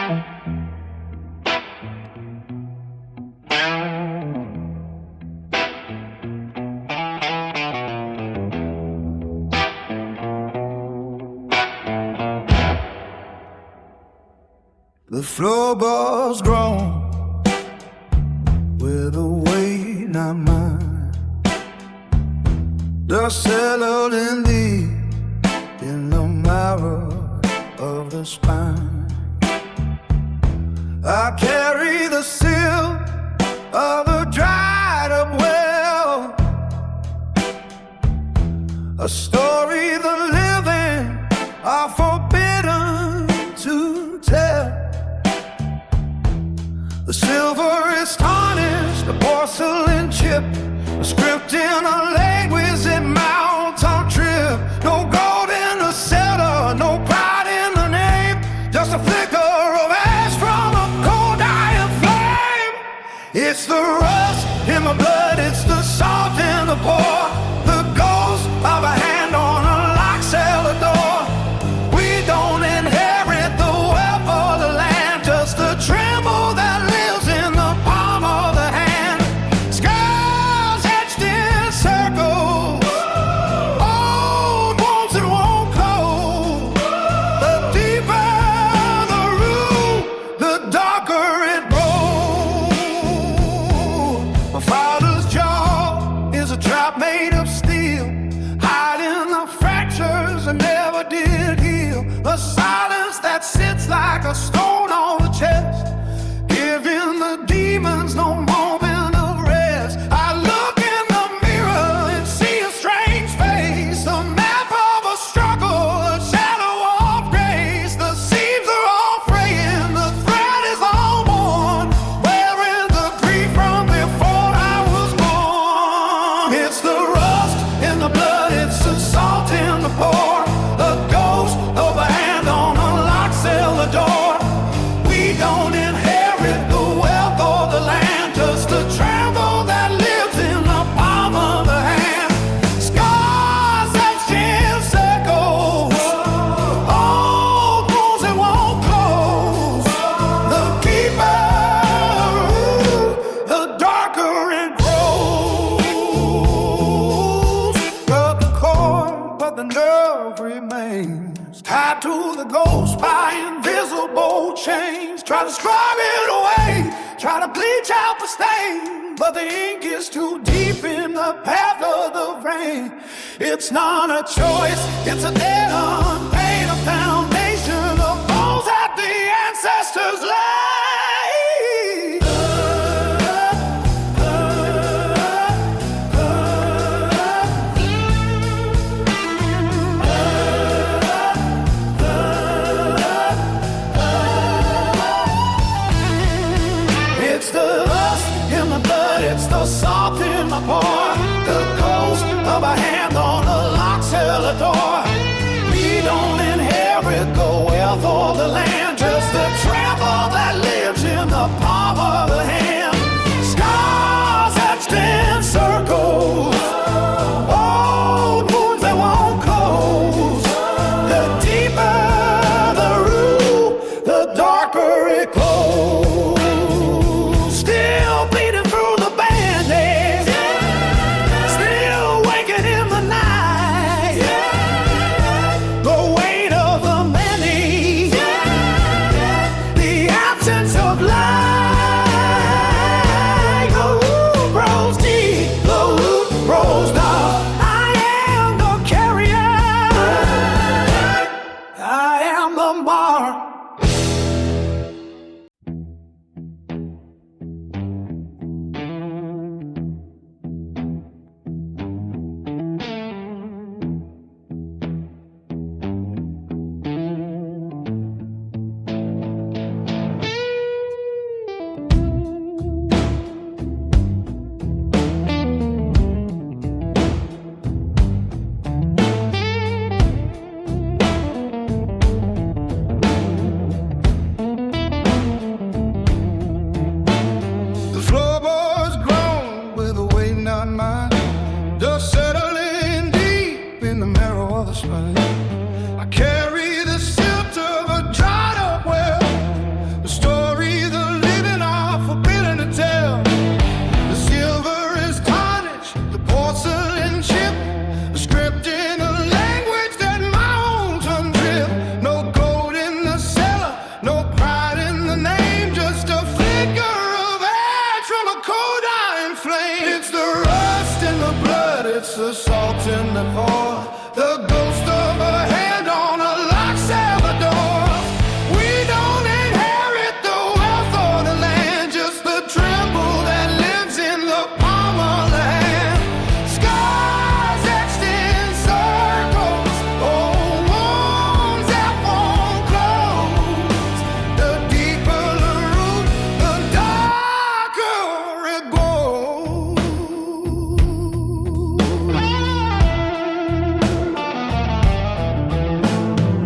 The floorboards groan with a weight not mine. Dust settled in the marrow of the spine. I carry the seal of a dried up well, a story the living are forbidden to tell. The silver is tarnished, the porcelain chipped, a script in a language that mounts on trip. No gold in the cellar, no pride in the name, just a flicker of ash from a cold dying flame. It's the rust in my blood, it's the salt in the pour, the ghost of a hand on a locked cellar door. We don't inherit the wealth of the land, just the tremble that like a stone on the chest, giving the demons no moment of rest. I look in the mirror and see a strange face, the map of a struggle, a shadow of grace. The seams are all fraying, the thread is all worn, wearing the grief from before I was born. It's the rust in the blood, it's the salt in the pour, the ghost of a hand on a locked cellar door. We don't inherit the wealth or the land, just the tremble that lives in the palm of the hand. Scars that still circle, old wounds that won't close. The deeper the darker it grows. Cut the cord, but the nerve remains tied to the ghost by invisible chains. Try to scrub it away, try to bleach out the stain, but the ink is too deep in the path of the rain. It's not a choice, it's a debt unpaid, a foundation of bones that the ancestors laid. It's the lust in the blood, it's the salt in the pour, the ghost of a hand on a locked cellar door. We don't inherit the wealth or the land, just the tremble that lives in the palm of the hand. Scars etched in circles, old wounds that won't close. The deeper the root, the darker it glows. Still bleeding through the band-aid, still waking in the night. The weight of the many before. The ghost of a hand on a lock Salvador. We don't inherit the wealth or the land, just the tremble that lives in the palm of the hand. Scars etched in circles, old wounds that won't close. The deeper the root, the darker it grows.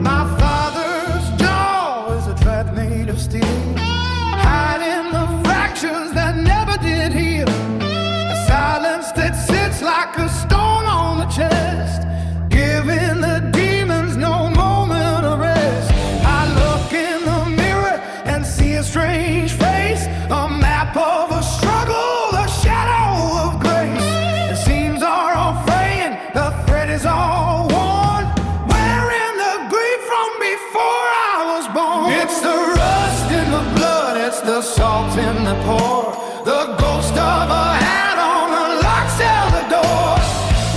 My father's jaw is a trap made of steel, hiding the fractures that never did heal. A silence that sits like a stone on the chest, giving the demons no moment of rest. I look in the mirror and see a strange face, a map of a struggle, a shadow of grace. The seams are all fraying, the thread is all worn, wearing the grief from before I was born. It's the rust in the blood, it's the salt in the pour, the ghost of a hat on a lock Salvador.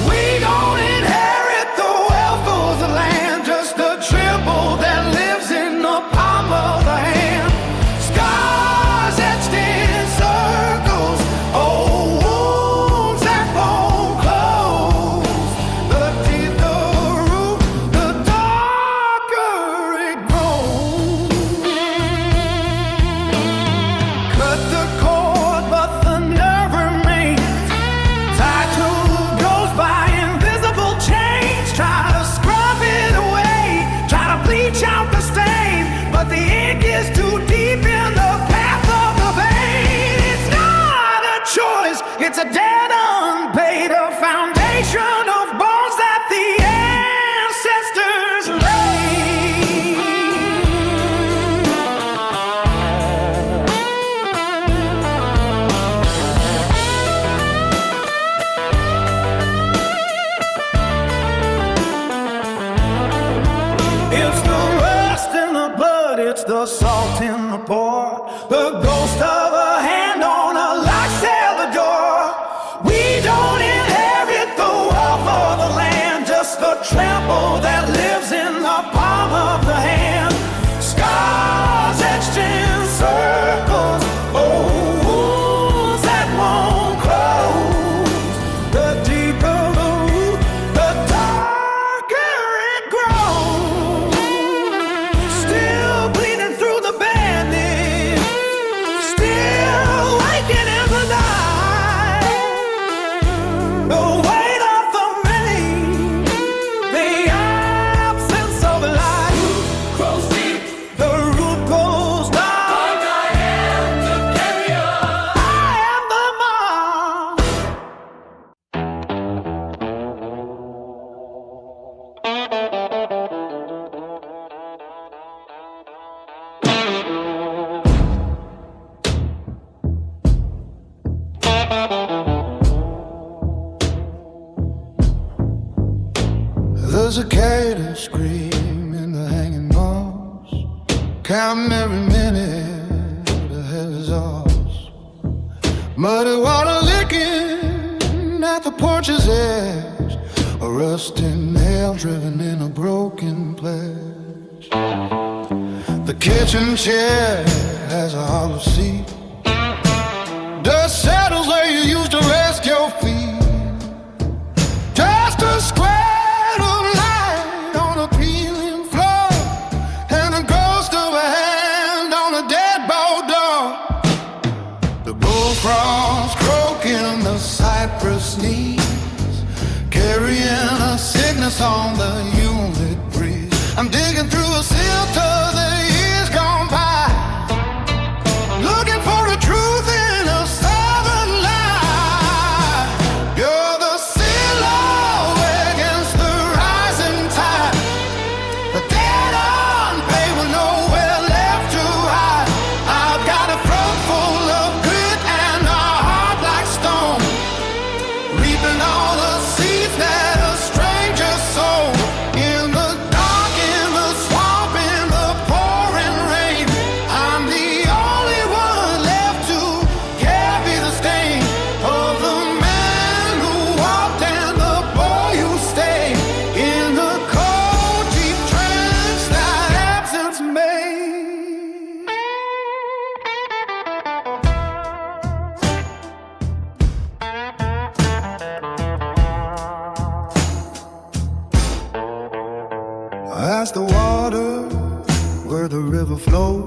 We don't inherit the wealth of the land, just the tremble that lives in the palm of the hand. Scars etched in circles, old wounds that won't close. The deeper the root, the darker it grows. Cut the cord, but the nerve remains, tied to the ghost by invisible chains. Try to scrub it away, try to bleach out the stain, but the ink is too deep in the path of the vein. It's not a choice, it's a debt unpaid, a foundation of bones that the ancestors laid. It's the rust in the blood, it's the salt in the pour, the ghost of a hand on a lock Salvador. We don't inherit the wealth of the land, just the tremble that lives in the palm of the hand. Scars etched in circles, old wounds that won't close. The deeper the root, the darker it grows. Still bleeding through the bandage, still waking in the night. The weight of the many, the absence of light. Grows deep, the root goes down. I am the carrier, I am the mark. There's a cicada scream in the hanging moss, counting every minute ahead is ours. Muddy water licking at the porch's edge, a rusting nail driven in a broken pledge. The kitchen chair has a hollow seat, dust settles where you used to rest your feet. Just a square of light on a peeling floor, and a ghost of a hand on a dead bulldog. The bullfrogs croaking, the cypress knees, carrying a sickness on the humid breeze. I'm digging through a silt of the years gone by, looking for the truth in a southern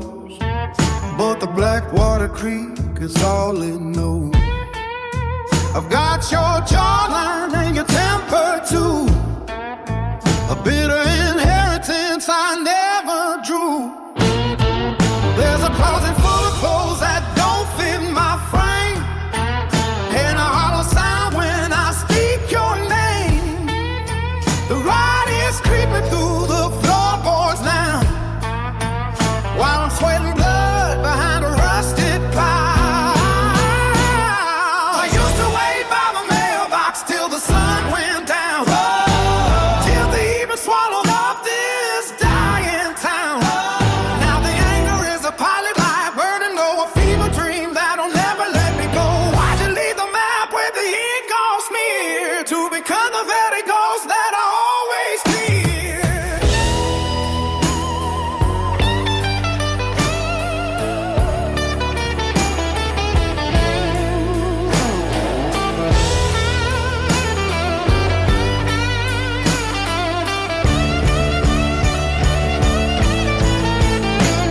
flows, but the Blackwater Creek is all it knows. I've got your jawline and your temper too, a bitter inheritance I never drew. There's a closet full of clothes that don't fit my frame, and a hollow sound when I speak your name. The ride is creeping through the floorboards now, while I'm sweating blood behind a rusted plow. I used to wait by the mailbox till the sun went down, till the evening swallowed up this dying town. Now the anger is a pilot light burning though, a fever dream that'll never let me go. Why'd you leave the map with the ink all smeared to become the very ghost that I always feared?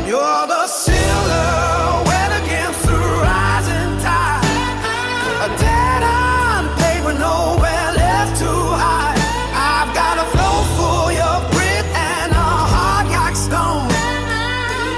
You're the silhouette against the rising tide, a dead-end paper nowhere left to hide. I've got a flow full of grit and a heart like stone,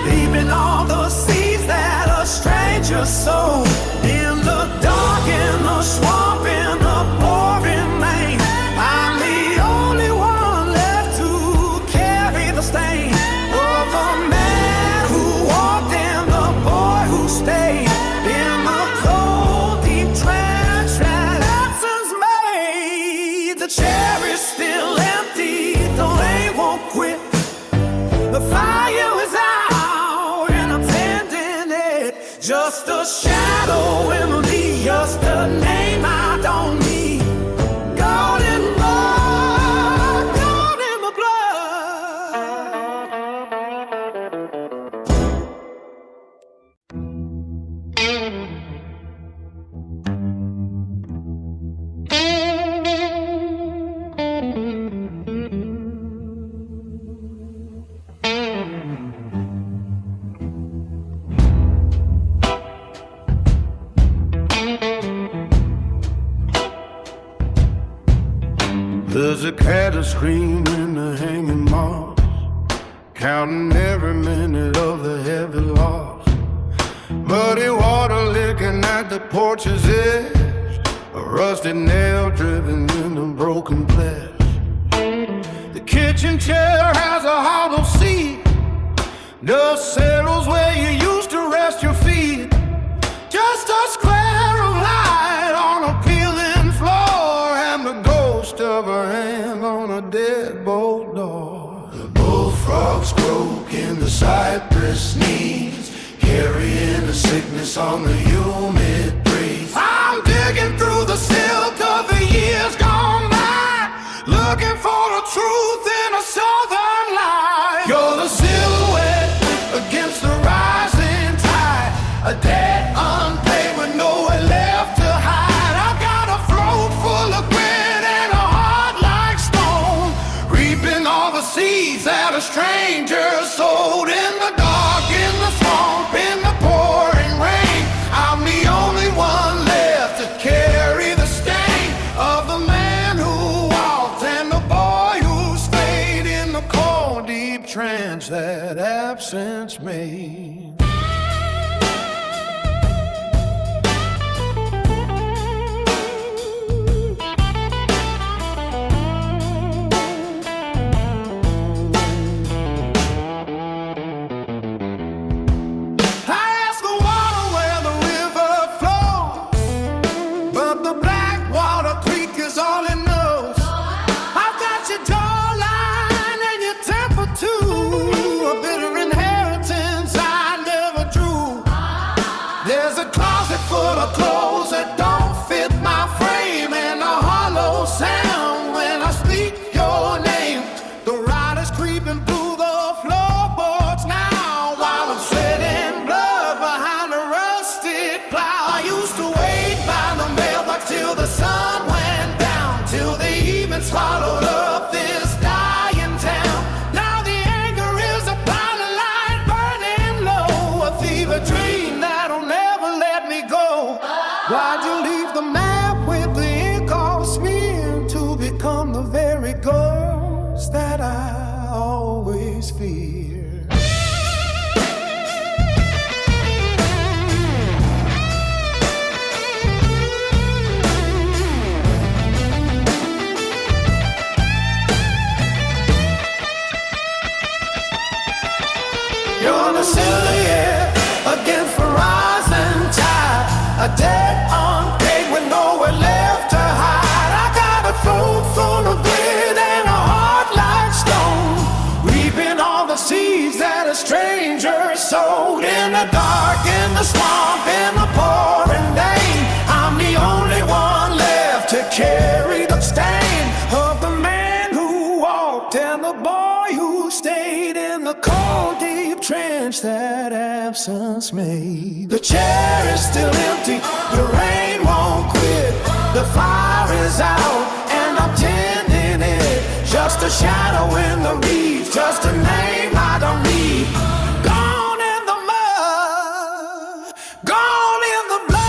leaving all the seeds that a stranger sowed. In the dark, in the swamp, in the pouring rain, I'm the only one left to carry the stain of the man who walked and the boy who stayed in the cold, deep trench that absence made. The chair is still empty, the rain won't quit. The fire is out and I'm tending it. Just a shadow in me, just a name I don't need. God in blood, God in my There's a cat a scream in the hanging moss, counting every minute of the heavy loss. Muddy water licking at the porch's edge, a rusted nail driven in a broken pledge. The kitchen chair has a hollow seat, dust settles where you used to rest your feet. Just a square of light on a peeling floor, and the ghost of a hand on a deadbolt door. The bullfrogs croak in the cypress knees, carrying the sickness on the humid breeze. I'm digging through the silk of the years gone by, looking for the truth in a southern light. You're the silhouette against the rising tide, a dead unpaid with nowhere left to hide. I've got a throat full of grit and a heart like stone, reaping all the seeds that a stranger sowed. In the dark, in the swamp, in the pouring rain, I'm the only one left to carry the stain of the man who walked and the boy who stayed in the cold, deep trance that absence made. Full of clothes that don't fit my frame, and a hollow sound when I speak your name. The ride is creeping through the floorboards now, while I'm sweating blood behind a rusted plow. I used to wait by the mailbox till the sun went down, till the evening swallowed up this dying town. Now the anger is a blinding light burning low, silhouette against the rising tide. A dead unpaid with nowhere left to hide. I got a throat full of grit and a heart like stone, reaping all the seeds that a stranger sowed. In the dark, in the swamp, in the pouring rain, I'm the only one left to carry the stain of the man who walked and the boy who stayed in the cold deep trench that absence made. The chair is still empty, the rain won't quit, the fire is out and I'm tending it. Just a shadow in the reeds, just a name I don't need. Gone in the mud, gone in the blood.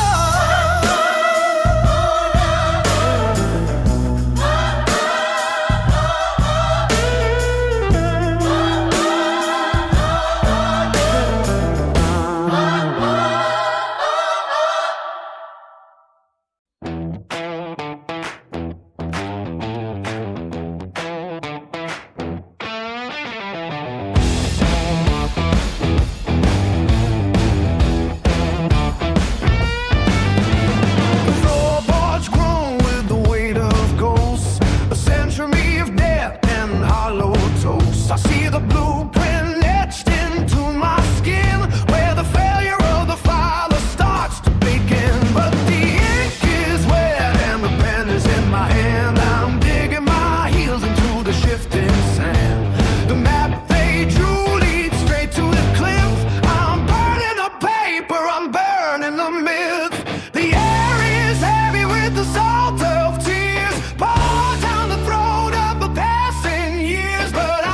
I see the blueprint etched into my skin, where the failure of the father starts to begin. But the ink is wet and the pen is in my hand. I'm digging my heels into the shifting sand. The map they drew leads straight to the cliff. I'm burning the paper, I'm burning the myth. The air is heavy with the salt of tears, poured down the throat of the passing years. But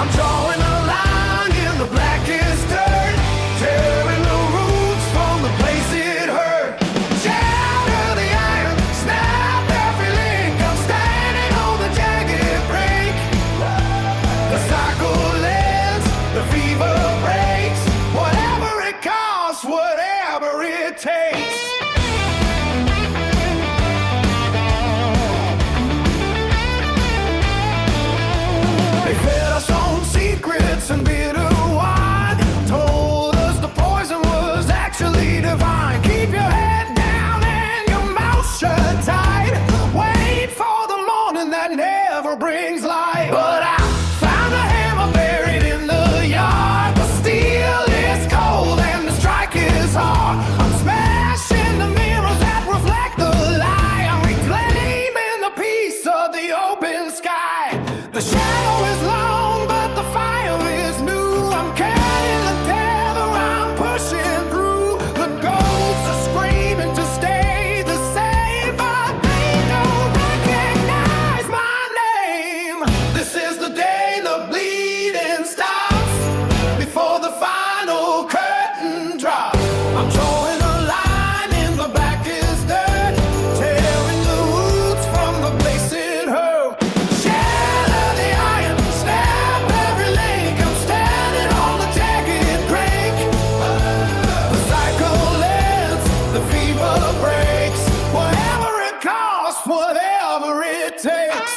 I'm drawing a line in the blackest dirt, tearing the roots from the place it hurt. Shatter the iron, snap every link. I'm standing on the jagged break. The cycle ends, the fever breaks. Whatever it costs, whatever it takes. They fed us on secrets and bitter wine, told us the poison was actually divine. Keep your head down and your mouth shut tight. Wait for the morning that never brings light. But I found a hammer buried in the yard. The steel is cold and the strike is hard. I'm smashing the mirrors that reflect the lie. I'm reclaiming the peace of the open sky. The shadow is long, but the fire is new. I'm carrying the tether, I'm pushing through. The ghosts are screaming to stay the same, but they don't recognize my name. This is the day the bleeding stops, before the final curtain drops. I'm drawing a line in the blackest dirt, tearing the roots from the place it hurt. Shatter the iron, snap every link. I'm standing on the jagged break. The cycle ends, the fever breaks. Whatever it costs, whatever it takes.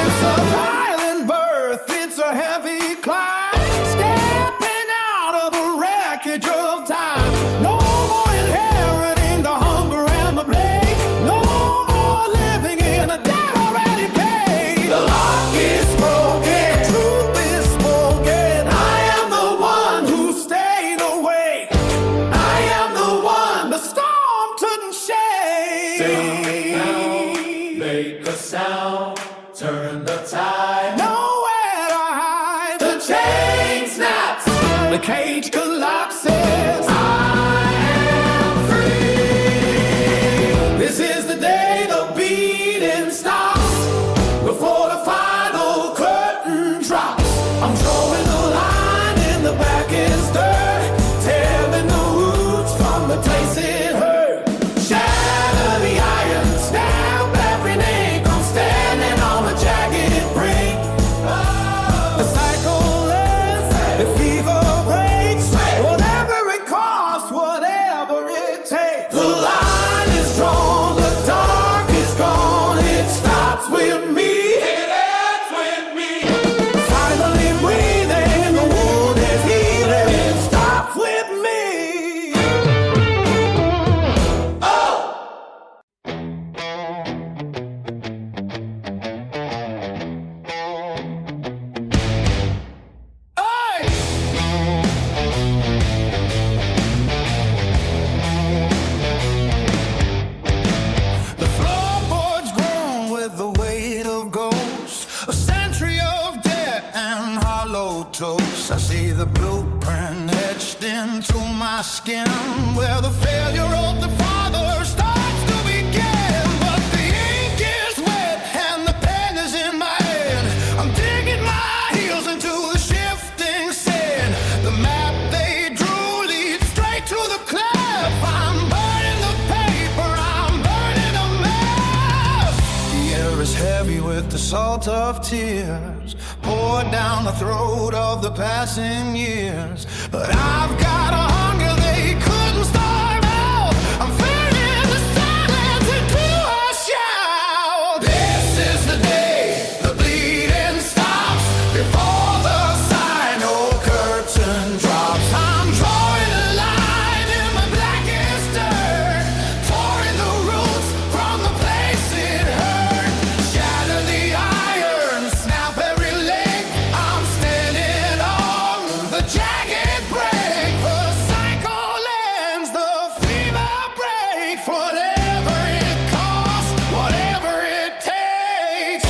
It's a violent birth, it's a heavy climb, stepping out of the wreckage of time. No more inheriting the hunger and the plague, no more living in a debt already paid. The lock is broken, truth is spoken. I am the one who stayed awake. I am the one the storm couldn't shake. Make a sound, turn the tide. Nowhere to hide. The chain snaps, the cage collapses. I am free. This is the day the beating stops, before the final curtain drops. I'm drawing a line in the blackest dirt, tearing the roots from the place it hurt. Shatter the iron, snap every link. I'm standing on a jagged photos. I see the blueprint etched into my skin, where the failure of the father starts to begin. But the ink is wet and the pen is in my hand. I'm digging my heels into the shifting sand. The map they drew leads straight to the cliff. I'm burning the paper, I'm burning a mess. The air is heavy with the salt of tears, poured down the throat of the passing years. But I've got a hunger they couldn't starve out. I'm feeling the silence into a shout. This is the day the bleeding stops, before the final curtain drops. I'm drawing a line in my blackest dirt, pouring the roots from the place it hurt. Shatter the iron, snap every link. I'm standing on the jagged break. The cycle ends, the fever breaks. Whatever it costs, whatever it takes.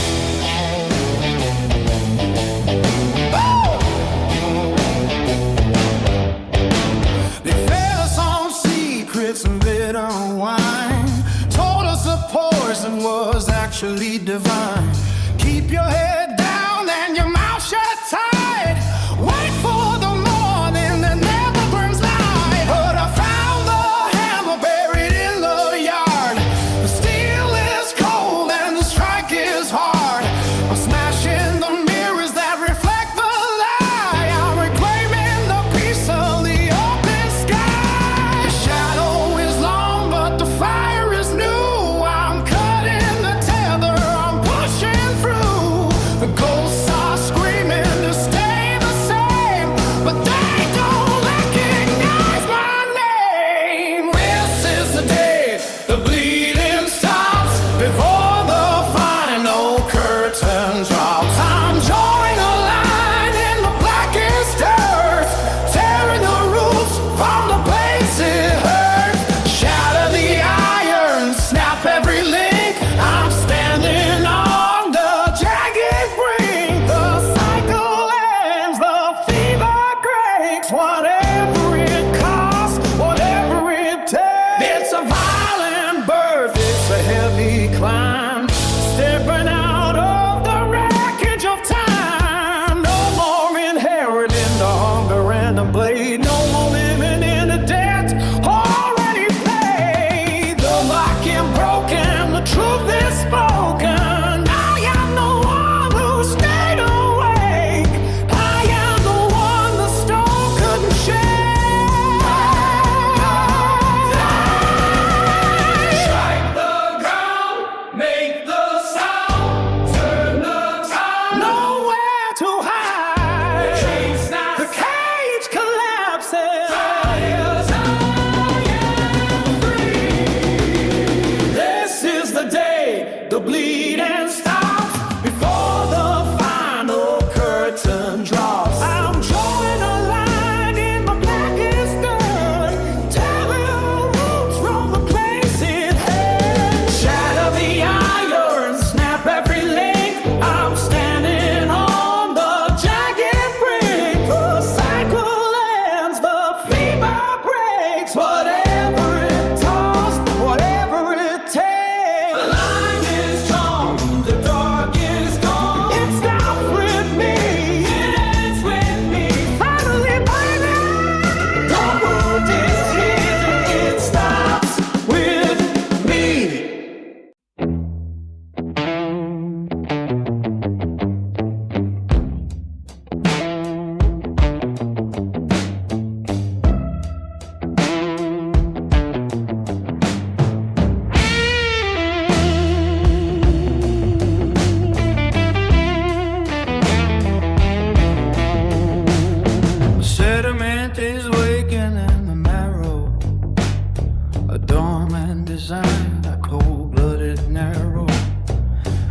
They fed us on secrets and bitter wine, told us the poison was actually divine. Keep your head down and your mouth shut tight. Wait for the morning that never burns light. But I found the hammer buried in the yard. The steel is cold and the strike is hard. I'm smashing the mirrors that reflect the lie. I'm reclaiming the peace of the open sky. The shadow is long, but the fire is new. I'm cutting the tether, I'm pushing through. The ghosts are screaming to stay the same, but they don't recognize my name. This is the day the bleeding stops, before the final curtain drops. I'm drawing a line in the blackest dirt, tearing the roots from the place it hurt. Shatter the iron, snap every link. I'm standing on the jagged brink. The cycle ends, the fever breaks. Whatever it costs, whatever it takes. It's a violent birth, it's a heavy climb, stepping out of the wreckage of time. No more inheriting the hunger and the blade. No more living in the debt already paid. The lock is broken, the truth is spoken. I am the one who stayed awake. I am the one the stone couldn't shake. Strike the ground, make the sound, turn the tide. Nowhere to hide. Chain snaps. The cage collapses. Fires, I am free. This is the day the bleeding stops, before the final curtain drops. I'm drawing a line in my blackest dirt, tearing roots from the place it hurt. Shatter the iron, snap every link. I'm standing on the jagged brink. The cycle ends, the fever breaks. Whatever it costs, whatever it takes. The line is drawn, the dark is gone. It stops with me. It ends with me. Finally, baby, the world is here. It stops with me. Sediment is waking in the marrow, a dormant design, a cold-blooded narrow.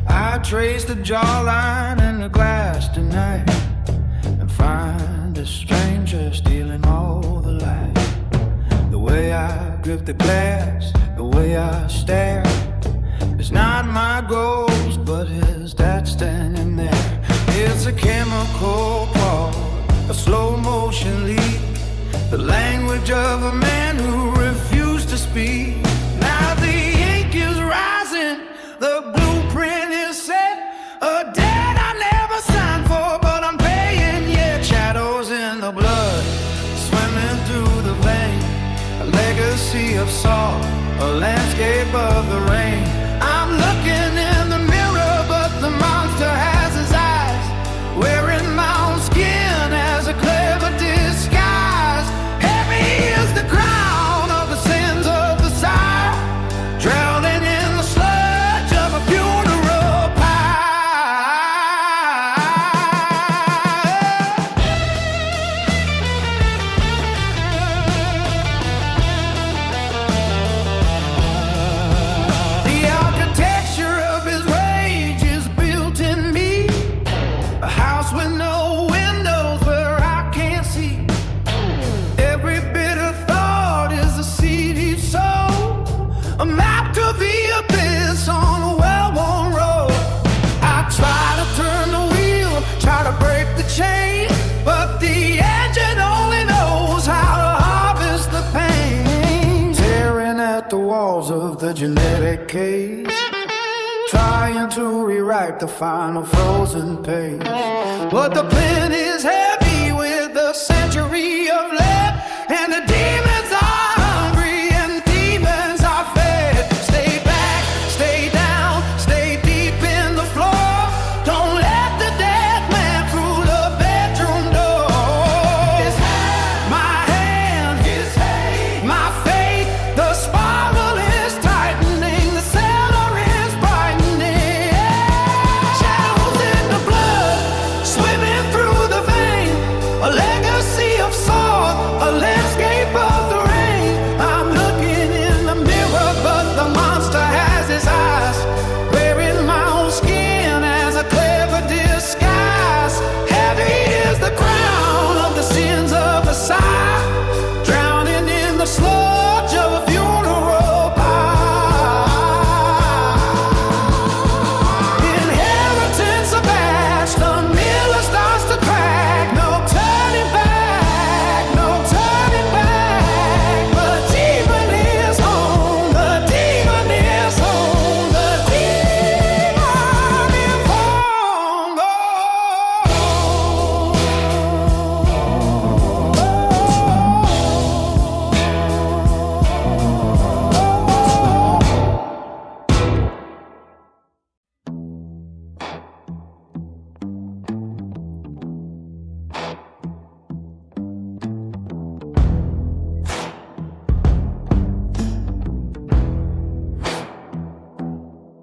I trace the jawline and the glass tonight, and find a stranger stealing all the light. The way I grip the glass, the way I stare, it's not my ghost, but his dad standing there. It's a chemical call a slow motion leap, the language of a man who refused to speak. Now the ink is rising, the blueprint is set, a debt I never signed for, but I'm paying yet. Shadows in the blood, swimming through the vein, a legacy of salt, a landscape of the rain. I'm looking in the mirror, but the monster has his eyes, wearing my own skin as a clever disguise. Heavy is the crown of the sins of the sire, drowning in the sludge of a funeral The architecture of his rage is built in me, a house with no windows where I can't see. Every bit of thought is a seed he sowed, a map to the abyss on a well-worn road. I try to turn the wheel, try to break the chain, but the engine only knows how to harvest the pain. Tearing at the walls of the genetic cage, trying to rewrite the final frozen page. But the pen is heavy with a century of lead, and the demons are hungry and demons are fed. Stay back, stay down, stay deep in the floor. Don't let the dead man through the bedroom door. My hand, my fate, the spiral is tightening, the cellar is brightening. Shadows in the blood, swimming through the vein, a legacy of salt, a landscape of the rain. I'm looking in the mirror, but the monster has his eyes, wearing my own skin as a clever disguise. Heavy is the crown of the sins of a sire, drowning in the sludge of a funeral pile. Inheritance abashed, the miller starts to crack. No turning back, no turning back. The demon is home, the demon is home, the demon is home.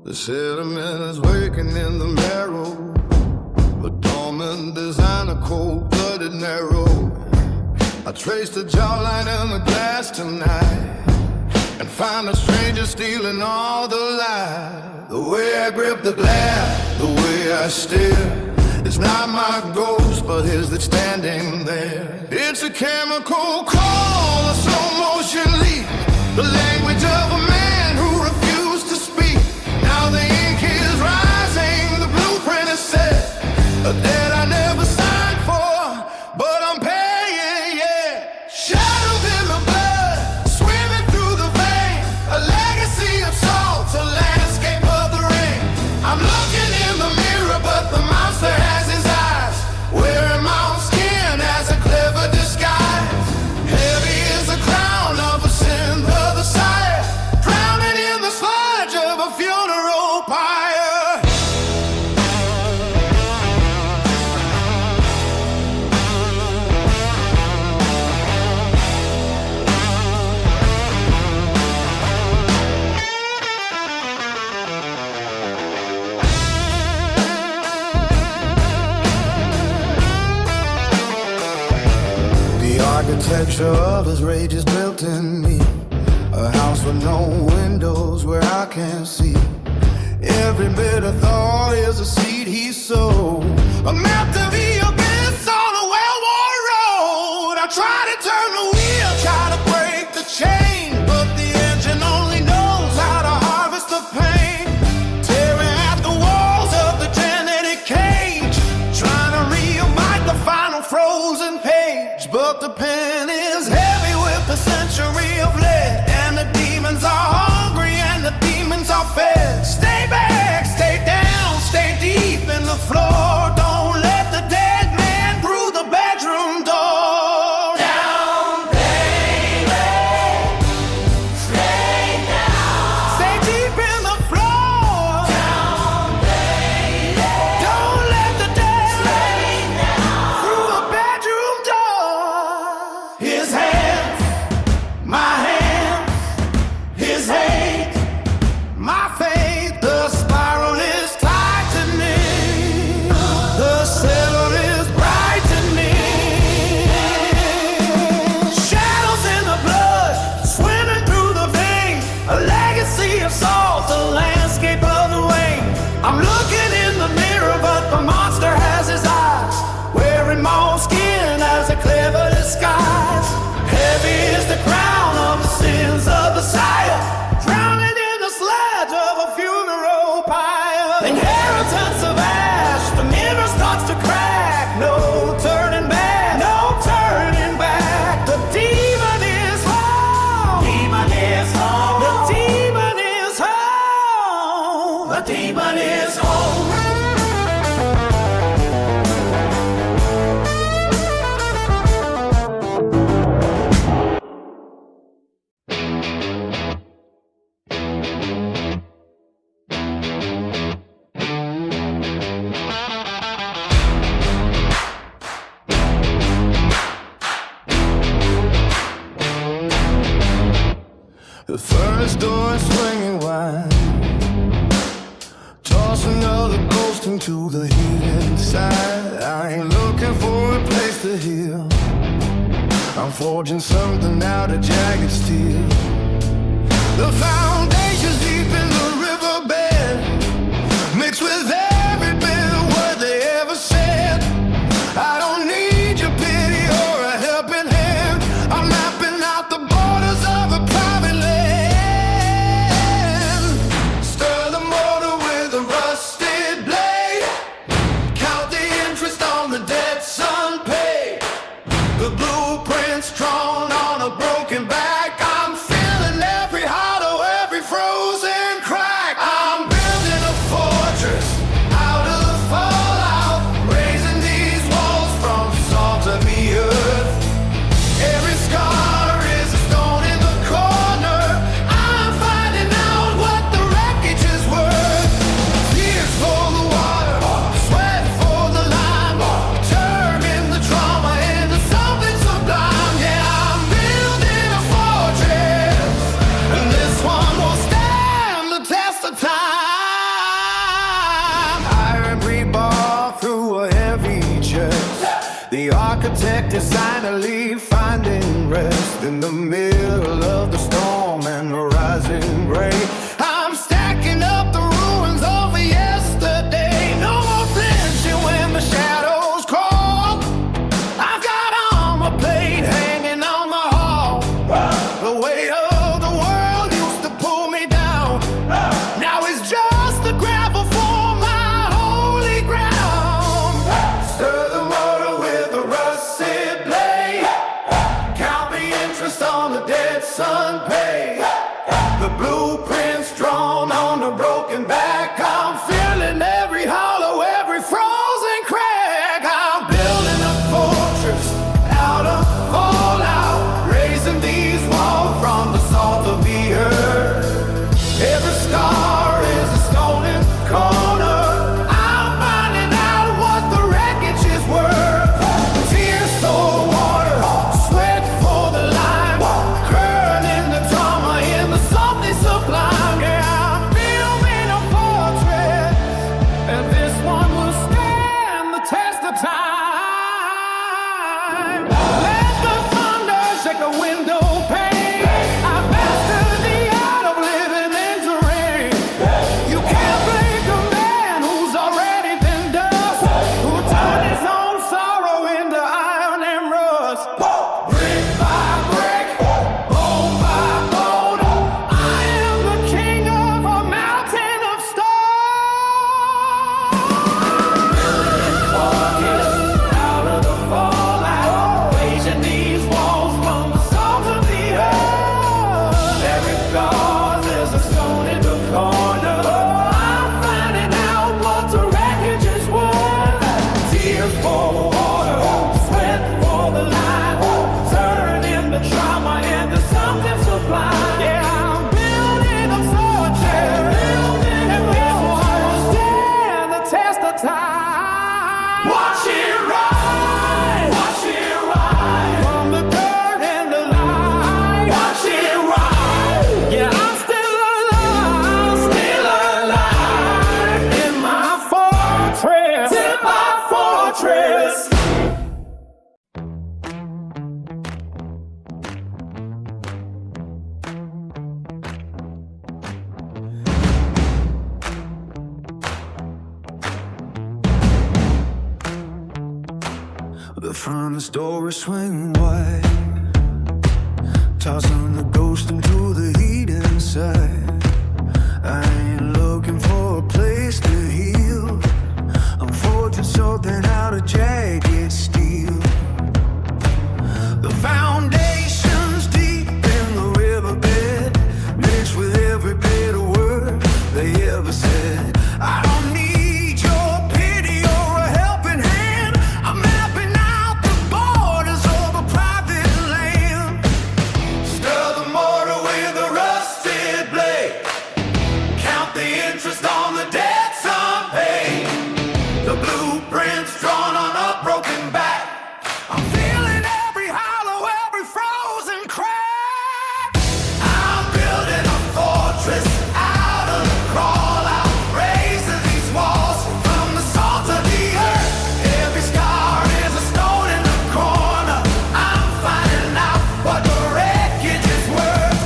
The sediment is waking in the marrow, a dormant designer, cold-blooded narrow. I trace the jawline in the glass tonight, and find a stranger stealing all the light. The way I grip the glass, the way I stare, it's not my ghost, but his that's standing there. It's a chemical call, a slow motion leap, the language of a man who refused to speak. Now the ink is rising, the blueprint is set, a debt I never signed for, but I'm paying, yeah. Shadows in the blood, swimming through the vein, a legacy of salt, a landscape of the rain. I'm looking in the mirror, but the monster has his eyes, wearing my own skin as a clever disguise. Heavy is the crown of a sin of the sire, drowning in the sludge of a funeral pyre. The architecture of his rage is built in me, a house with no windows where I can't see. Every bit of thought is a seed he sowed, a map to the abyss on a well-worn road. I try to turn the wheel, try to break the chain, but the engine only knows how to harvest the pain. Tearing at the walls of the genetic cage, trying to rewrite the final frozen page, but the pen is heavy with the century of lead. And the demons are hungry and the demons are fed. Stay back, stay down, stay deep in the floor. Don't let the dead man through the bedroom door. Down, baby, stay down. Stay deep in the floor. Down, baby, don't let the dead man through the bedroom door. His hands, my hands, his hate, my fate. The spiral is tightening, the sail is brightening. Shadows in the blood, swimming through the veins. A legacy of salt, the landscape of the rain. I'm looking in the mirror, but the monster has his eyes, wearing more skin as a clever disguise. Heavy is the crown of the sins of the sire, drowning in the sludge of a funeral pyre. Inheritance of ash, the mirror starts to crack. No turning back, no turning back. The demon is home. Demon is home. The demon is home. The demon is home. The first door swinging wide, tossing other ghosts into the heat inside. I ain't looking for a place to heal, I'm forging something out of jagged steel. The foundation's deep in the riverbed, mixed with every bit of what they ever said. I don't need your pity or a helping hand, I'm mapping out the borders of a private land. Stir the mortar with a rusted blade, count the interest on the debts unpaid. The blueprints drawn on a broken back. I'm feeling every hollow, every frozen crack. I'm building a fortress out of the fallout, raising these walls from the salt of the earth. Every scar is a stone in the corner. I'm finding out what the wreckage is worth. Tears for the water, sweat for the lime, turning the trauma into something sublime. Yeah, I'm building a fortress, and this one will stand the test of time. Iron rebar through a heavy chest, the architect is finally finding rest in the middle of the storm and the rising ray. I'm stacking up the ruins of yesterday. No more flinching when the shadows crawl. I've got armor plate hanging on my hall. The weight of the world used to pull me down, now it's just the gravel for my holy ground. Stir the mortar with a rusted blade, count the interest on the debts unpaid. fortress. The front door is swinging wide, tossing the ghost into the heat inside. I ain't looking for a place to heal, I'm forging something out of jagged steel. The foundation's deep in the riverbed, mixed with every bit of word they ever said. I don't need your pity or a helping hand, I'm mapping out the borders of a private land. Stir the mortar with a rusted blade, count the interest on the debts unpaid. The blueprints drawn on a broken back, I'm feeling every hollow, every frozen crack. I'm building a fortress out of the crawl out, raising these walls from the salt of the earth. Every scar is a stone in the corner, I'm finding out what the wreckage is worth.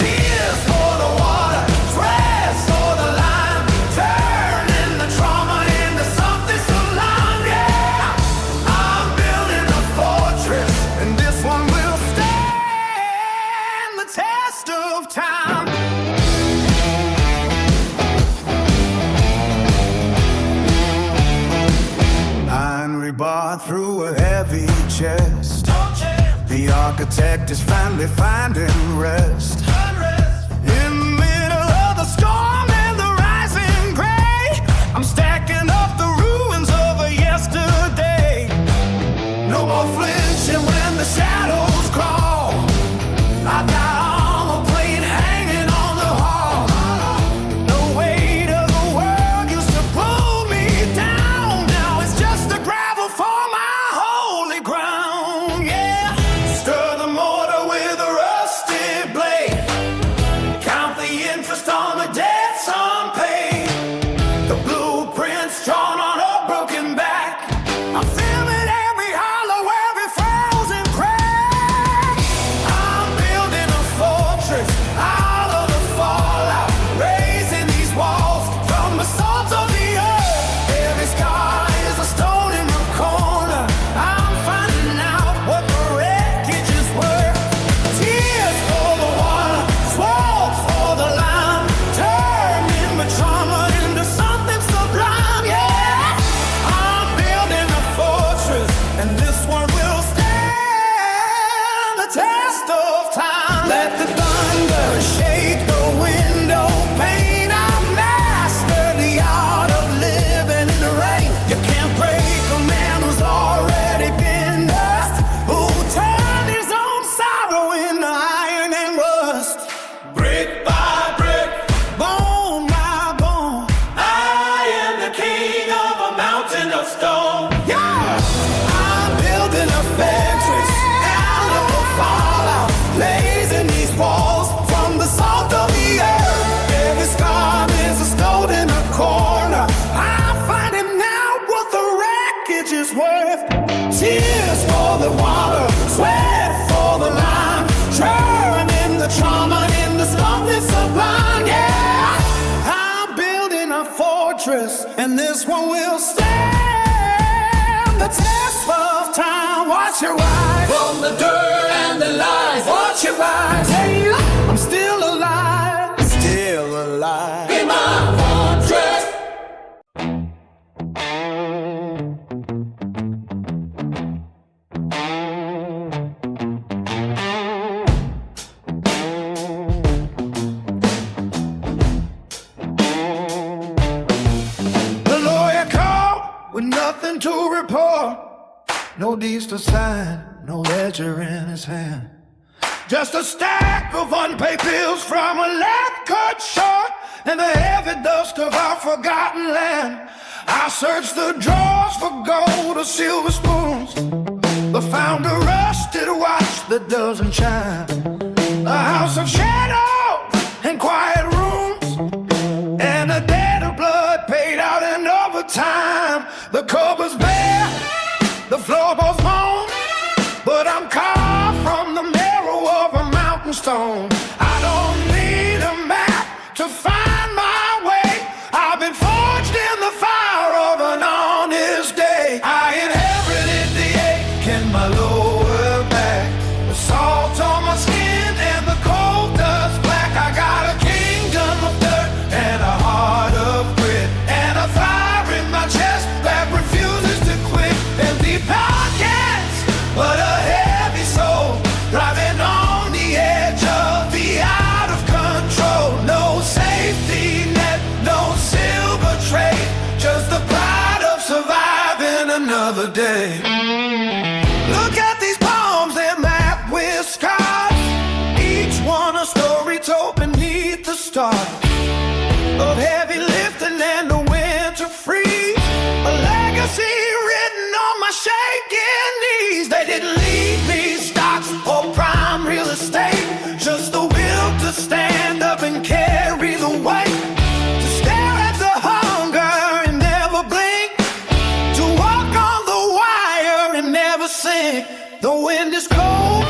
Tears for the water, sweat for the lime, turning the trauma into something sublime. Yeah, I'm building a fortress, and this one will stand the test of time. Iron rebar through a heavy chest, the architect is finally finding rest. In the middle of the storm and the rising gray, I'm stacking up the ruins of a yesterday. No more flinching when the shadows crawl, I got armor plate hanging on the hall. The weight of the world used to pull me down, now it's just the gravel for my holy ground. Yeah, stir the mortar with a rusted blade, count the interest on the debts unpaid. The blueprints drawn on a broken back, I'm feeling every hollow, every frozen crack. I'm building a fortress out of the fallout, raising these walls from the salt of the earth. Every scar is a stone in the corner, I'm finding out what the wreckage is worth. Tears for the water, smoke for the lime, turning the trauma into something sublime. Yeah, I'm building a fortress, and this one will stand the test of time. Let the thunder shake the window pane, I mastered the art of living in the rain. You can't break a man who's already been dust, who turned his own sorrow into iron and rust. Brick by brick, Bone by bone, I am the king of a mountain of stone. yeah, I'm building a fortress out of the fallout, blazing these walls from the salt of the earth. Every scar is a stone in a corner, I'm finding out what the wreckage is worth. Tears for the water, sweat for the lime, turning the trauma into something sublime. Yeah, I'm building a fortress, and this one will stand the test of time. Watch your eyes, From the dirt and the lies, watch your eyes. Hey, I'm still alive, still alive. be my fortress. The lawyer called with nothing to report, no deeds to sign, no ledger in his hand, just a stack of unpaid bills from a life cut short, and the heavy dust of our forgotten land. I searched the drawers for gold or silver spoons, but found a rusted watch that doesn't shine. A house of shadows and quiet rooms, and a debt of blood paid out in overtime. The cupboard's bare, was born, but I'm carved from the marrow of a mountain stone. I don't need a map to find my way. I've been forged in the fire of an honest day. I inherited the ache in my lower back, the salt on my skin and the cold dust black. I got a kingdom of dirt and a heart of grit, and a fire in my chest that refuses to quit. Empty pockets, but a heavy soul, driving on the edge of the out of control. No safety net, no silver tray, just the pride of surviving another day. Look at these palms, they're mapped with scars, each one a story told beneath the stars, of heavy lifting and the winter freeze, a legacy written on my shaking knees. They didn't leave me stocks or prime real estate, just the will to stand up and carry the weight, to stare at the hunger and never blink, to walk on the wire and never sink. The wind is cold,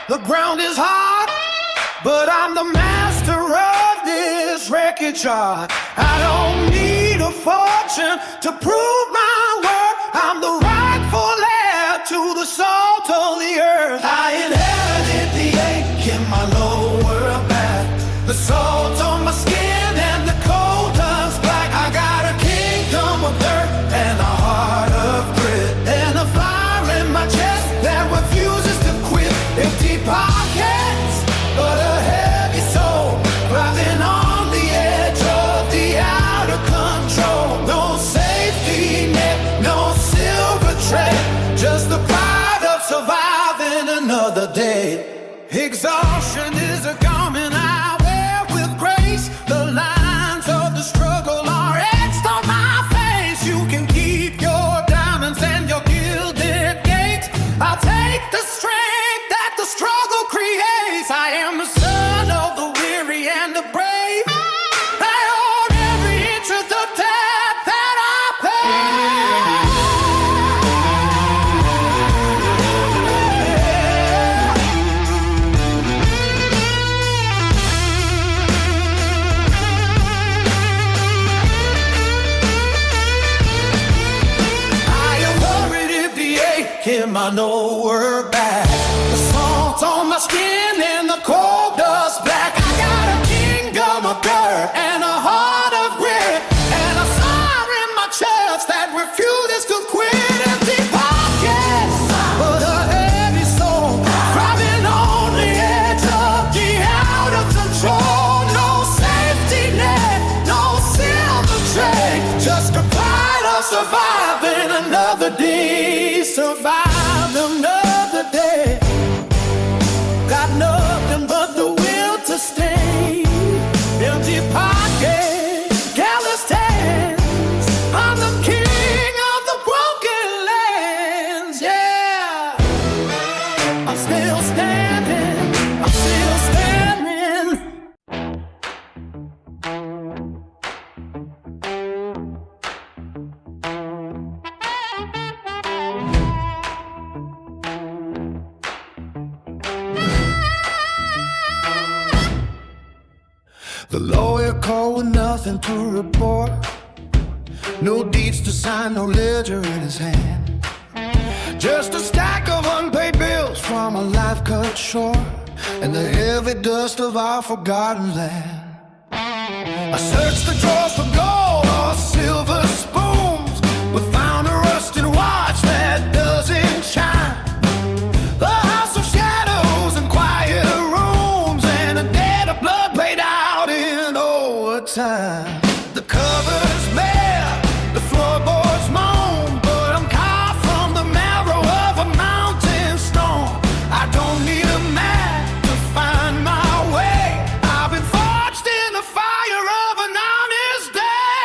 the ground is hard, but I'm the master of this wreckage art. I don't need a fortune to prove my worth. I'm the rightful heir to the salt of the earth. I inherited the ache in my lower back, the salt on my skin and the cold dust black. I got a kingdom of dirt and a heart of grit, and a fire in my chest that refuses to quit. Empty pockets, but a heavy soul, driving on the edge of the out of control. No safety net, no silver tray, just the pride of surviving another day. Exhaustion is a garment I wear with grace. The lines of the struggle are etched on my face. You can keep your diamonds and your gilded gates. I'll take the strength that the struggle creates. I am the son of the weary and the brave. I own every inch of the debt that I pay. I inherited the ache in my lower back, the salt on my skin and the cold dust black. I got a kingdom of dirt and a heart of grit, and a fire in my chest that refuses to quit. Empty pockets, but a heavy soul, driving on the edge of the out of control. No safety net, no silver tray, just the pride of surviving another day. Survive another day. Got nothing but the will to stay. Empty pockets, callous hands. I'm the king of the broken lands. Yeah, I'm still standing. I'm still standing. The lawyer called with nothing to report, no deeds to sign, no ledger in his hand, just a stack of unpaid bills from a life cut short, and the heavy dust of our forgotten land. I searched the drawers for gold or silver spoons, but found a rusted watch that doesn't shine. A house of shadows and quiet rooms, and a debt of blood paid out in overtime. The cupboard's bare, the floorboards moan, but I'm carved from the marrow of a mountain stone. I don't need a map to find my way. I've been forged in the fire of an honest day.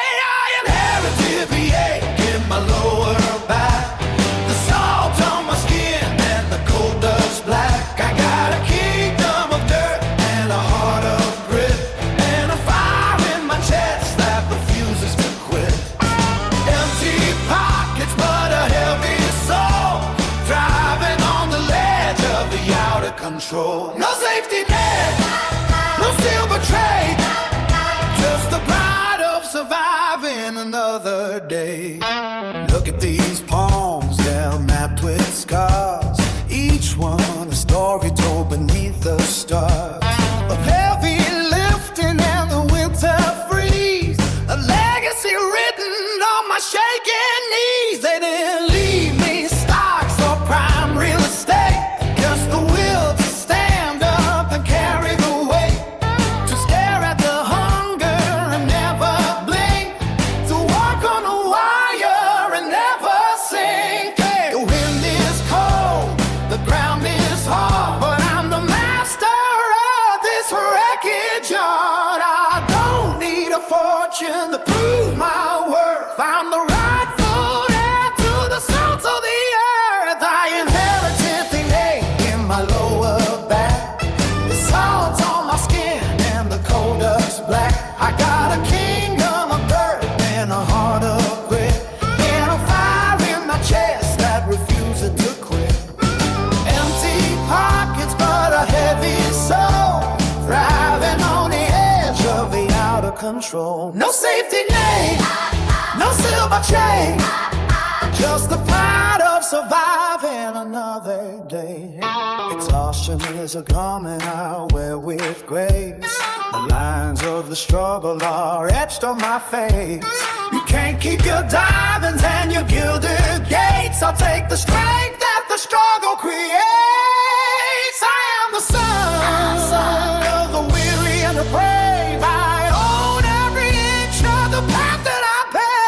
control. No safety net, no silver tray, just the pride of surviving another day. Look at these palms, they're mapped with scars, each one a story told beneath the stars. Of heavy lifting and the winter freeze, a legacy written on my shaking knees. They didn't leave me stocks or prime real estate, just the will to stand up and carry the weight, to stare at the hunger and never blink, to walk on a wire and never sink. The wind is cold, the ground is hard, but I'm the master of this wreckage yard. I don't need a fortune to prove my worth. I'm the rightful heir to the salt of the earth. I inherited the ache in my lower back, the salt on my skin and the coal dust black. I got a kingdom of dirt and a heart of grit, and a fire in my chest that refuses to quit. Empty pockets but a heavy soul, thriving on the edge of the out of control. No safety net, no silver chain, just the pride of surviving another day. Exhaustion is a garment I wear with grace, the lines of the struggle are etched on my face. You can't keep your diamonds and your gilded gates. I'll take the strength that the struggle creates. I am the son of the weary and the brave. I own every inch of the path that I paved.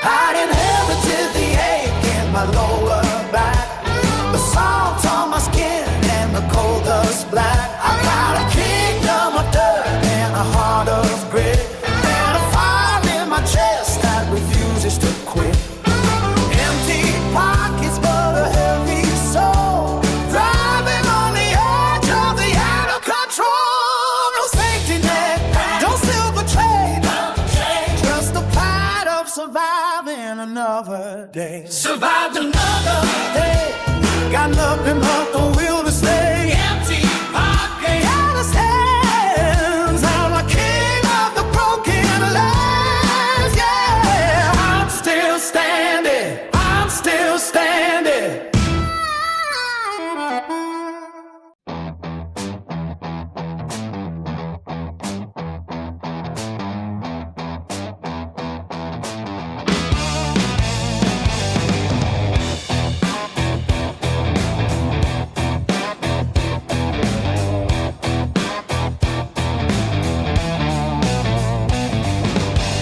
I inherited the ache in my lower back, the salt on my skin and the coal dust black. I got a kingdom of dirt and a heart of grit, and a fire in my chest that refuses to quit. Empty pockets but a heavy soul, driving on the edge of the out of control. No safety net, no silver trade, just the pride of surviving another day. Survived another Day, got nothing but the will to stay. empty pocket. Callous hands, I'm a king of the broken lands. Yeah, I'm still standing, I'm still standing.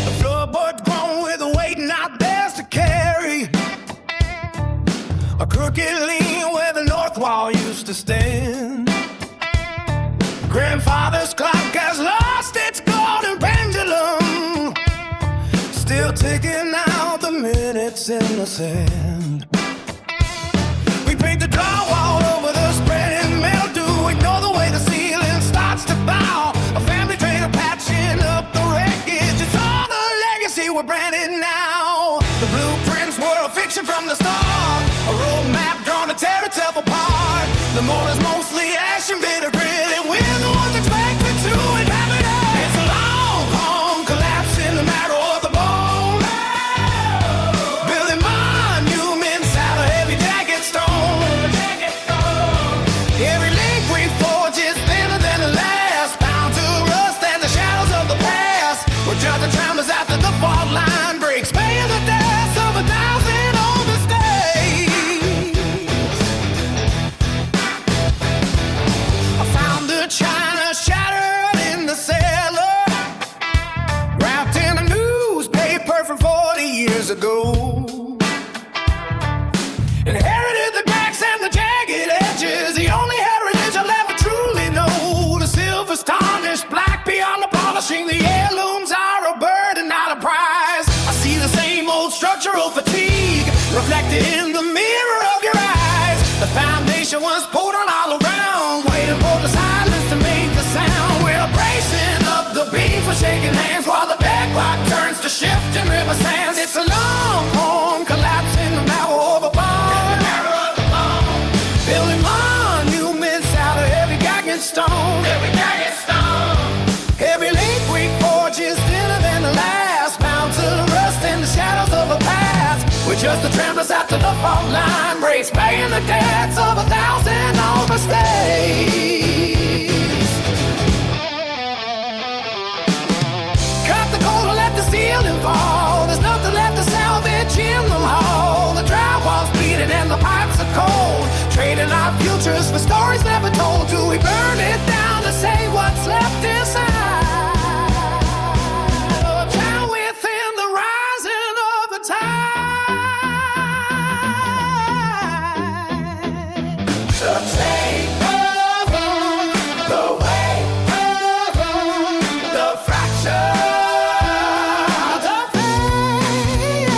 The floorboard's grown with a weight not theirs to carry, a crooked lean where the north wall used to stand. Grandfather's clock has lost its golden pendulum, still ticking out the minutes in the sand. We paint the drywall over the spreading mildew, ignore the way the ceiling starts to bow. A family trailer patching up the wreckage, it's all the legacy we're branded now. The blueprints were a fiction from the start, a roadmap drawn to tear itself apart. The motor's mostly ash and bitter grit, and we're the ones expected to inhabit it. It's a long, home collapse in the marrow of the bone, building monuments out of heavy jagged stone. Every link we forge is thinner than the last, bound to rust and the shadows of the past. We're judging tremors after the fault line breaks, paying the deaths of 1,000 old mistakes. I found the china shattered in the cellar, wrapped in a newspaper from 40 years ago. Inherited the cracks and the jagged edges, the only heritage I'll ever truly know. The silver's tarnished black beyond the polishing, the heirlooms are a burden, not a prize. I see the same old structural fatigue reflected in the mirror of your eyes. The foundation was poured on all around, waiting for the silence to make the sound. We're bracing up the beams, we're shaking hands while the bedrock turns to shift and river just the tremblers after the fault line breaks, paying the debts of 1,000 old mistakes. Cut the cord and let the ceiling fall. There's nothing left to salvage in the hall. The drywall's bleeding and the pipes are cold, trading our futures for stories never told. Do we burn it down to say what's left inside? Or drown within the rising of the tide? So take over the weight, the fracture, the fate.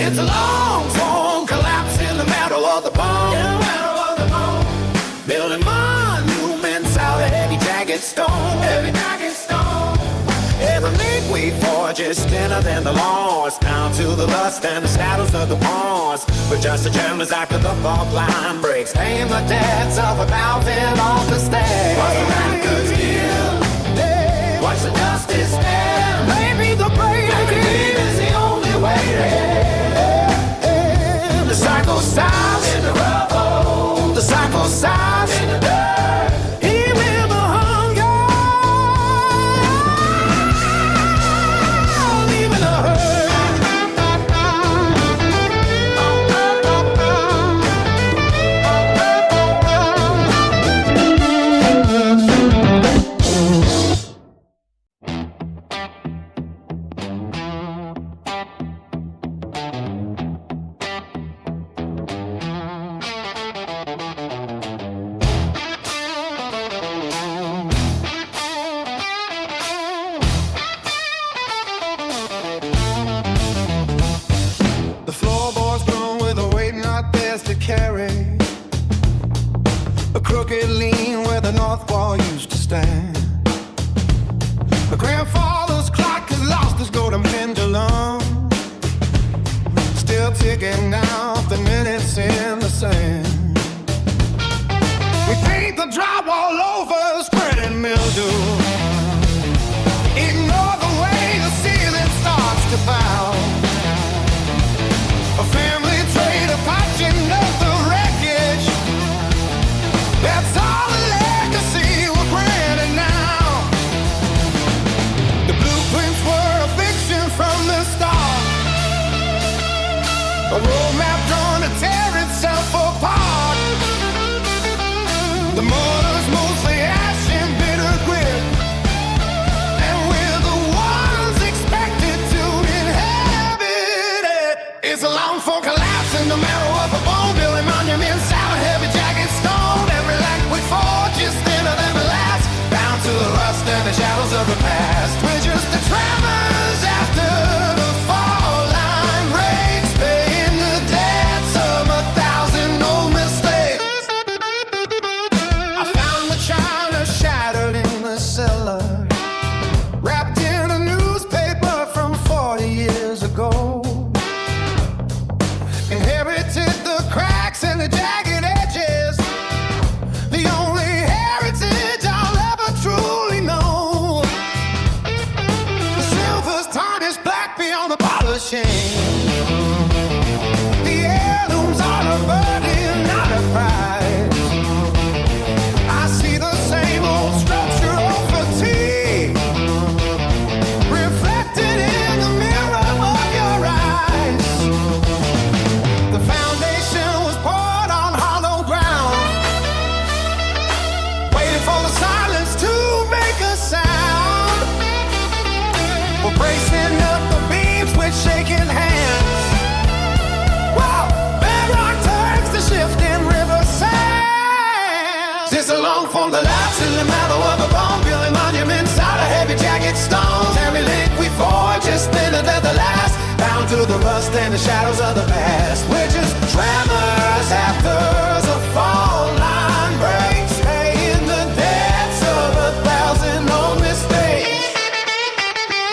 It's a long form collapse in the marrow of the bone. Building monuments out of heavy jagged stone. Every link we forge is thinner than the loss, down to the lust and the shadows of the pawns. We're just the tremblers after the fault line breaks, paying the debts of 1,000 old mistakes. What's the record deal? What's the justice stand? Maybe the break is the only way to end. The cycle stops in the rubble. The cycle stops in the dirt. Healing the hunger, leaving the hurt. The floorboards grown with a weight not theirs to carry. A crooked lean where the north wall used to stand. My grandfather's clock has lost its golden pendulum, still ticking down the minutes in the sand. We paint the drywall over, spreading mildew. Ignore the way the ceiling starts to bow. A family trade, a patching of the wreckage. That's all the legacy we're granted now. The blueprints were a fiction from the start, a roadmap drawn to tear itself apart. The mortar's mostly ash and bitter grit, and we're the ones expected to inhabit it. It's a long for collapse in the marrow of a bone, building monuments out of heavy jagged stone. Every lack we forge is thinner than the last, bound to the rust and the shadows of the past. We're just the tremors after the fall line breaks, paying the debts of 1,000 old mistakes. I found the china shattered in the cellar, wrapped in a newspaper from 40 years ago. Inherited the cracks and the jagged edges, the only heritage I'll ever truly know. The silver's tarnished black beyond the polishing. The heirlooms are a burden, not a prize. I see the same old structural fatigue reflected in the mirror of your eyes. The foundation was poured on hollow ground, waiting for the silence to make a sound. We're bracing up the beams with shaking hands. Wow, bedrock turns to shifting river sands. It's a long form that lies in the marrow of a bone, building monuments out of heavy jagged stones. Every link we forge is thinner than the last, bound to the rust and the shadows of the past. We're just tremors after the fall line breaks, paying the debts of 1,000 old mistakes.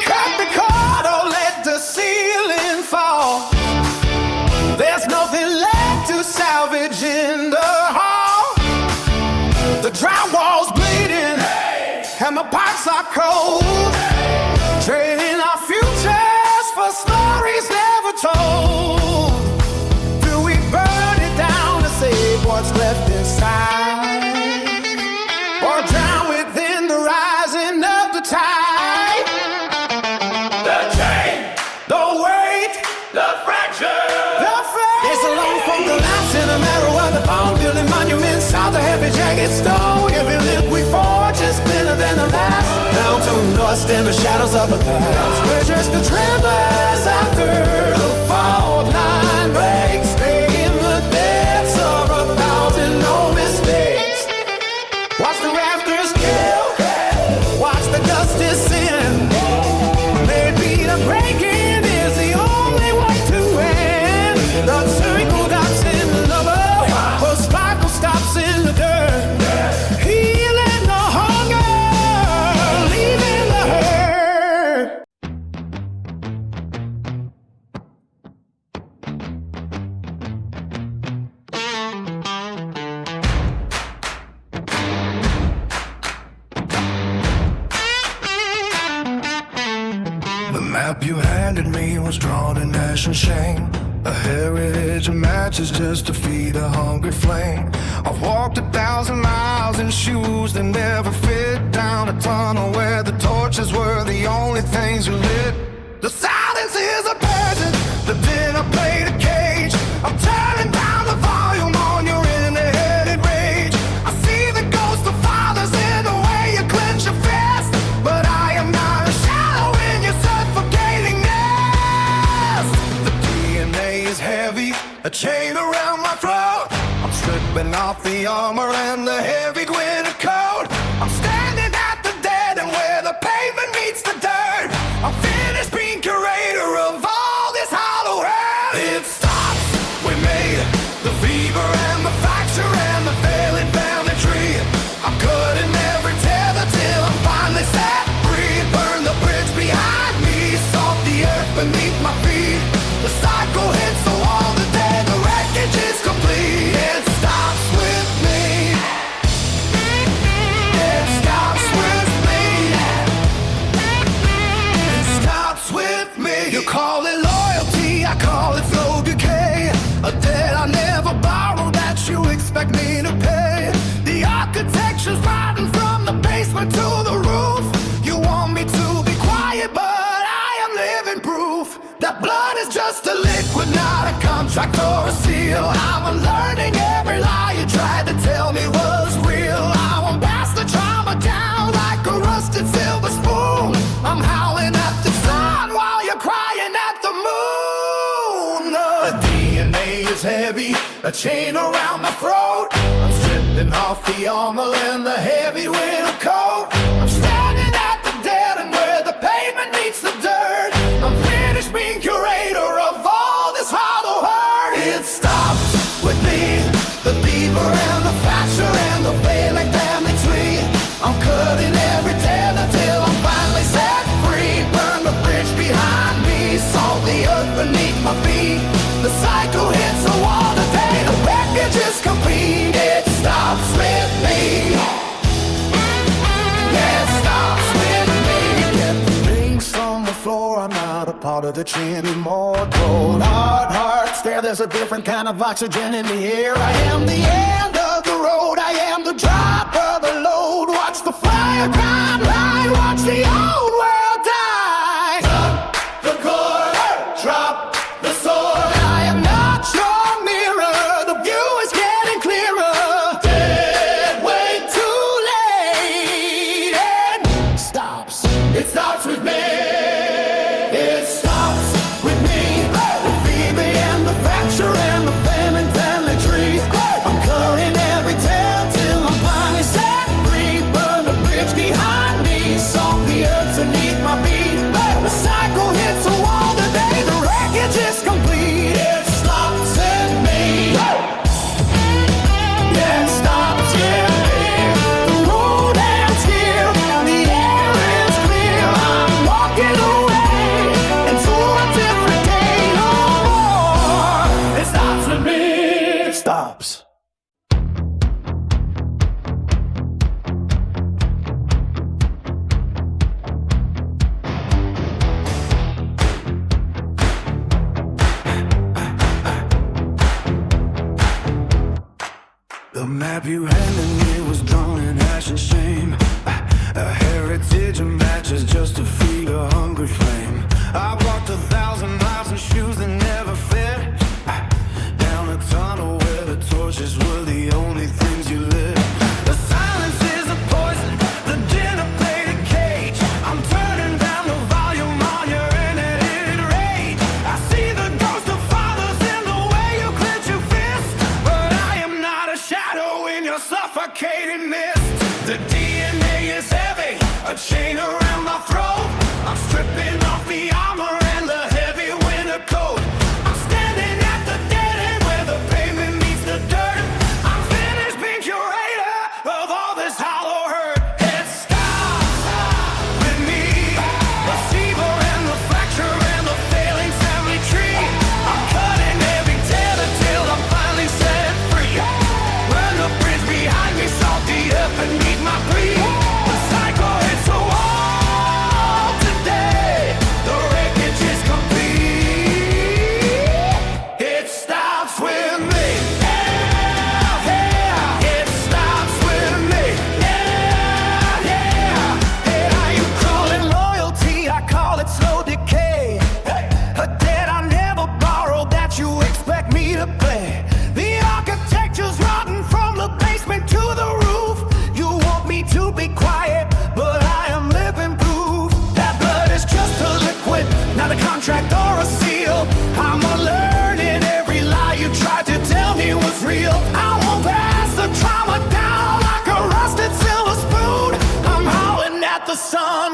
Cut the cord or let the ceiling fall. There's nothing left to salvage in the hall. The drywall's bleeding, and the pipes are cold, trading our futures for stories never told. lost in the shadows of the past. We're just the travelers after the fault line breaks. Stay in the depths of 1,000 no mistakes. Watch the rafters kill, watch the dust descend. Maybe the breaking is the only way to end. The circle drops in the lover, the sparkle stops in the dirt. Healing the hunger, leaving the hurt. The map you handed me was drawn in ash and shame. A heritage of matches just to feed a hungry flame. I've walked 1,000 miles in shoes that never fit, down a tunnel where the torches were the only things you lit. The silence is a peasant, the dinner plate a cage. I'm turning down the volume on your inner-headed rage. I see the ghost of fathers in the way you clench your fist, but I am not a shadow in your suffocating nest. The DNA is heavy, a chain around my throat. I'm stripping off the armor and the heavy winter coat. I'm standing at the dead end where the pavement meets the dirt. I'm finished being curator of all this hollow earth. It stops with me, the fever and the fracture and the failing family tree. I'm cutting every tether till I'm finally set free. Burn the bridge behind me, salt the earth beneath my feet. The cycle hits the wall, the dead, the wreckage is complete. It stops with me. It stops with me. It stops with me. You call it loyalty, I call it slow decay. A debt I never borrowed that you expect me to pay. The architecture's rotten from the basement to the roof. You want me to be quiet, but I am living proof that blood is just a liquid, not a contract or a seal. I'm unlearning every lie you tried to tell me was real. I won't pass the trauma down like a rusted silver spoon. I'm howling at the sun while you're crying at the moon. The DNA is heavy, a chain around my throat. I'm stripping off the armor and the heavy winter coat. I'm standing at the dead end where the pavement meets the dirt. I'm finished being curator of all this hollow hurt. It stops with me, the beaver and the fracture and the failing family tree. I'm cutting every tether till I'm finally set free. Burn the bridge behind me, salt the earth beneath my feet. The cycle hits the wall today, the wreckage is complete. It stops with me. Yeah, it stops with me. Get the rings on the floor, I'm not a part of the tree anymore. Cold hard heart stare, there's a different kind of oxygen in the air. I am the end of the road, I am the drop of the load. Watch the fire climb high, watch the old world die. Stop the cord, drop the sword. I am not your mirror, the view is getting clearer. Dead weight, Too late, and stops. it stops with me. It stops with me, the fever and the fracture and the famine family tree. I'm cutting every tail till I'm finally set free. Burn the bridge behind me, salt the earth beneath my feet. The cycle hits the wall today, the wreckage is complete. It stops at me. Yeah, it stops at me. The road ends here, the air is clear. I'm walking away into a different day. No more. It stops with me. It stops. The map you handed me was drawn in ash and shame. A heritage of matches just to feed a hungry flame. I walked 1,000 miles in shoes that never fit, down a tunnel where the torches were the only things you lit. The silence is a poison, the dinner plate a cage. I'm turning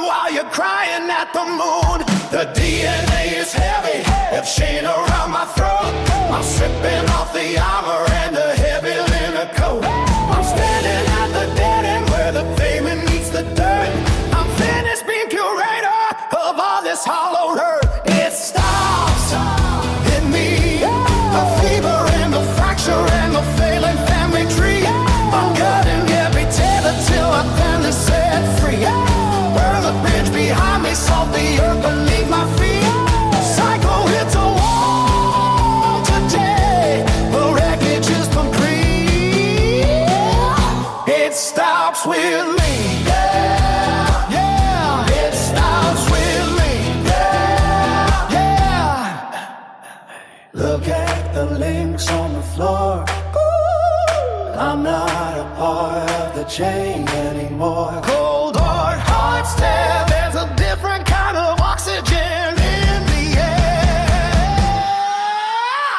while you're crying at the moon. The DNA is heavy, it's chain around my throat. I'm stripping off the armor and the heavy linen coat. I'm standing at the dead end where the pavement meets the dirt. I'm finished being curator of all this hollow hurt. It stops in me, a fever and a fracture and a failing family tree. I'm cutting every tether till I finally set free. Burn the bridge behind me, salt the earth beneath my feet. Cycle hits a wall today. The wreckage is concrete. It stops with me. Yeah, yeah. It stops with me. Yeah, yeah. Look at the links on the floor. I'm not a part of the chain anymore. Cold hard hearts stare, there's a different kind of oxygen in the air.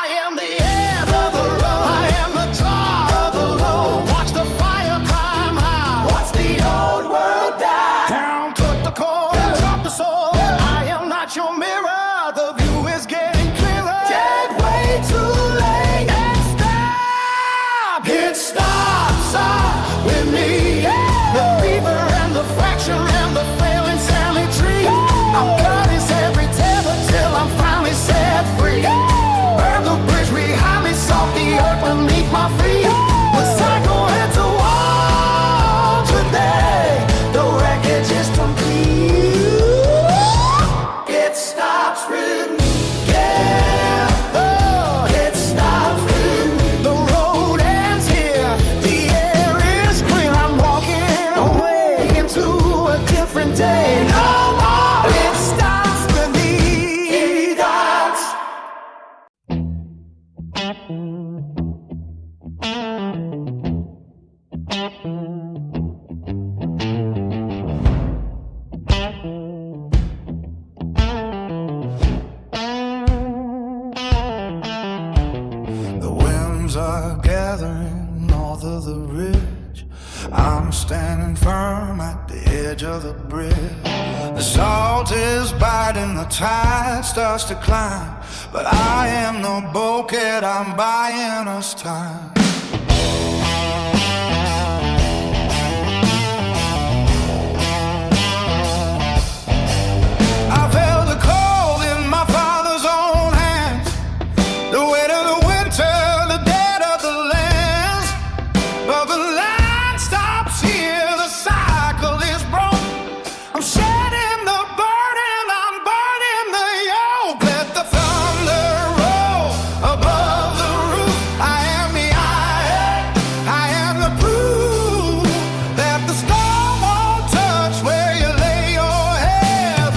I am the air of the road, I am the tar of the load. Watch the fire climb high, watch the old world die. Down took the cord, drop the sword. I am not your mirror, the view is getting clearer. Can't wait too late and stop. It stops with me. The fever and the fracture and the failing family tree. I'm cutting every tether till I'm finally set free. Burn the bridge behind me, salt the earth beneath my feet. The cycle hits a wall today. The wreckage is complete. It stops with me. Yeah, oh, it stops with me. The road ends here. The air is clear. I'm walking away into a different day. No more. It stops with me. It does. The winds are gathering north of the ridge. I'm standing firm at the edge of the bridge. The salt is biting, the tide starts to climb. But I am no bulkhead, I'm buying us time. I felt the cold in my father's own hands, the weight of the winter, the dead of the lands. But the line stops here, the cycle is broke. I'm shedding the burden, I'm burning the yoke. Let the thunder roll above the roof. I am the I am the proof that the storm won't touch where you lay your head.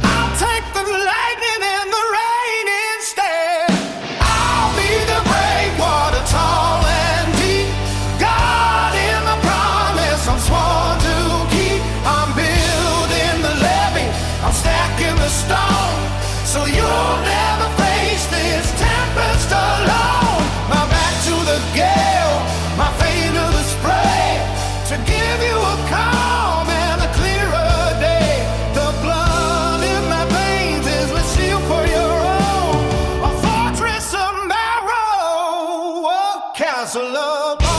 I'll take the lightning and the rain instead. I'll be the breakwater, tall and deep. God in the promise I'm sworn to keep. I'm building the levee, I'm stacking the stone, so you'll never face this tempest alone. My back to the gale, my fate to the spray, to give you a calm and a clearer day. The blood in my veins is the shield for your own. A fortress of marrow, a castle of bone.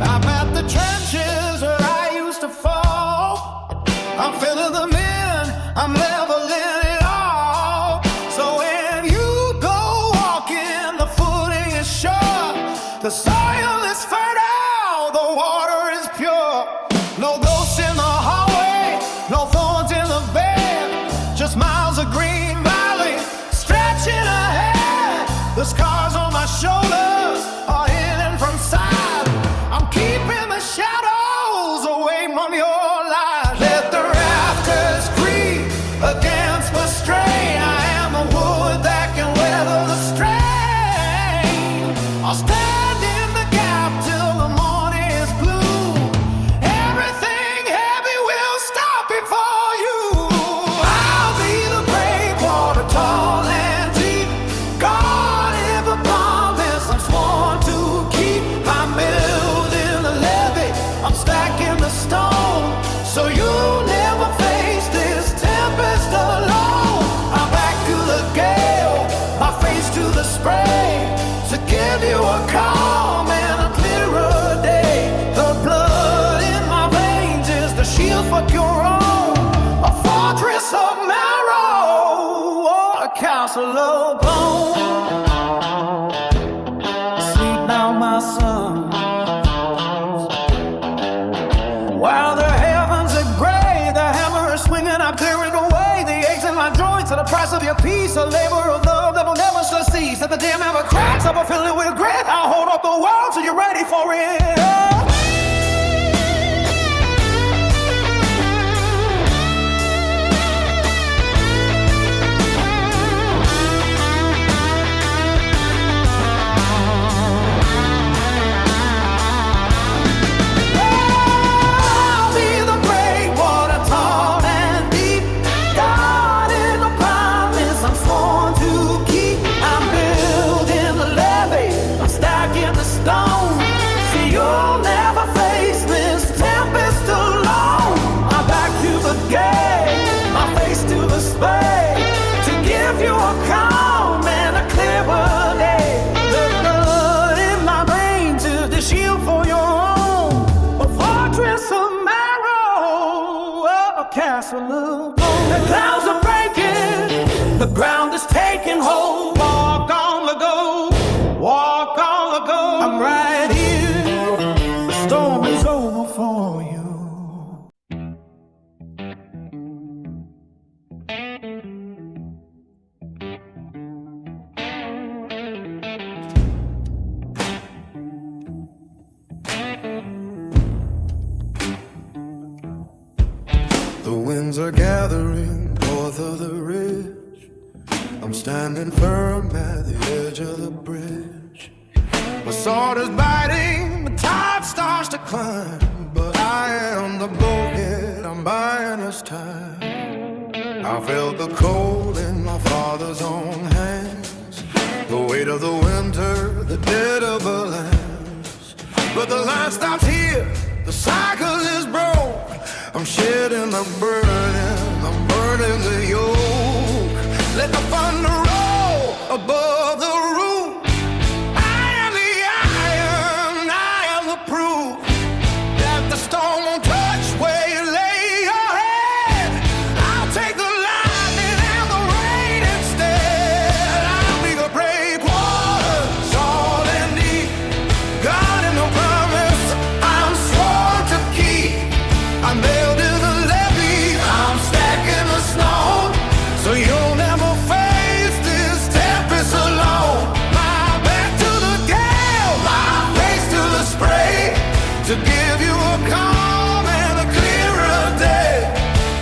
I'm at the trenches where I used to fall. I'm filling them in, I'm leveling it all. So when you go walking, the footing is sure. The soil is fertile, the water is pure. No ghosts in the hallway, no thorns in the bed. Just miles of green valley stretching ahead. The scars on my shoulders are hidden from sight. I'm keeping the shadows away from your light. Let the rafters creak against the strain. I am the wood that can weather the strain. I'll stand in the gap till the morning is blue. price of your peace, a labor of love that will never shall cease. At the dim ever cracks, I'll fill it with regret. I'll hold up the world till you're ready for it. The clouds are breaking, the ground is taking hold. Walk on the go, walk on the go. I'm right here, the storm is over for you. The winds are gathering north of the ridge. I'm standing firm at the edge of the bridge. My sword is biting, the tide starts to climb, but I am the bulkhead, I'm buying us time. I felt the cold in my father's own hands, the weight of the winter, the dead of the lands. But the line stops here, the cycle is broke. I'm shedding the burden, I'm burning the yoke. Let the thunder roll above the roof. I am the iron, I am the proof that the storm won't touch where you lay your head. I'll take the lightning and the rain instead. I'll be the breakwater, salt and deep. God in the promise, I'm sworn to keep. I'm nailed in the levee, I'm stacking the snow, so you'll never face this tempest alone. My back to the gale, my face to the spray, to give you a calm and a clearer day.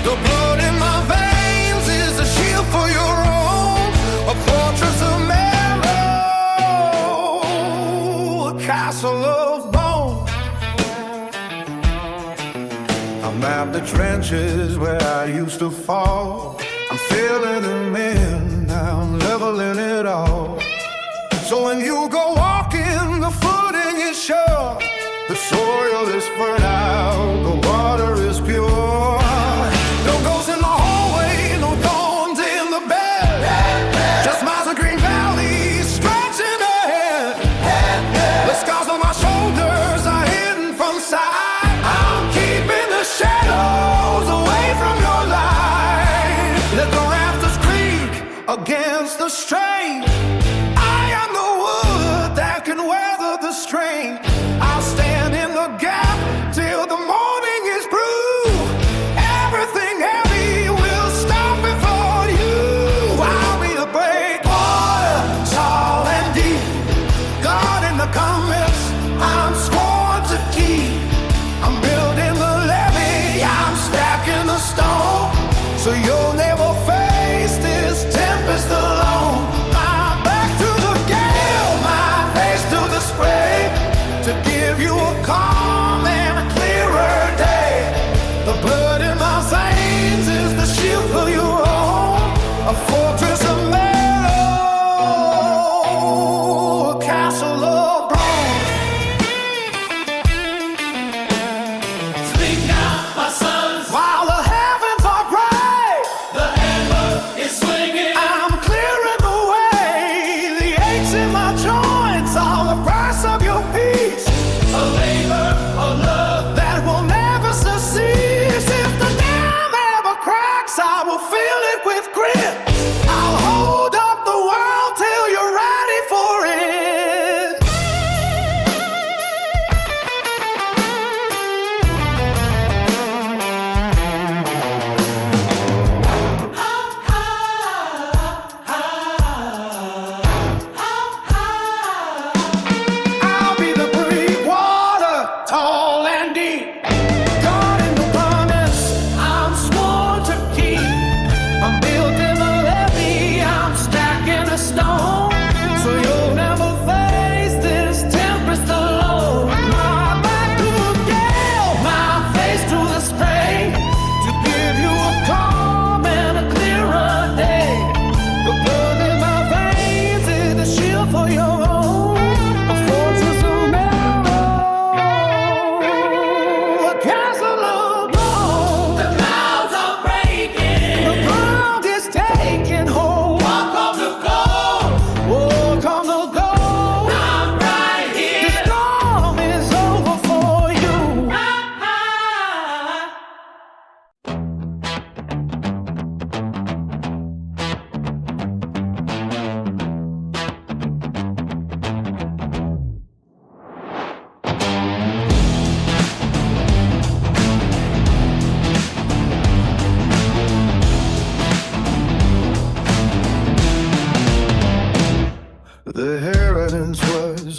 The blood in my veins is a shield for your own, a fortress of marrow, a castle of bone. I'm at the trenches where I used to fall. I'm filling them in, now I'm leveling it all. So when you go walking, the footing is sure. The soil is fertile, the water is pure. No ghosts in the hallway, no thorns in the bed. Just miles of green valleys stretching ahead. The scars on my shoulders are hidden from sight. I'm keeping the shadows away from your light. Let the rafters creak against the strain. I am the wood that can weather the strain. I'll stand in the gap till the morning is through. Everything heavy will stop before you. I'll be the breakwater, tall and deep. God in the comments, I'm sworn to keep. I'm building the levee, I'm stacking the stone, so you'll never face this tempest alone. My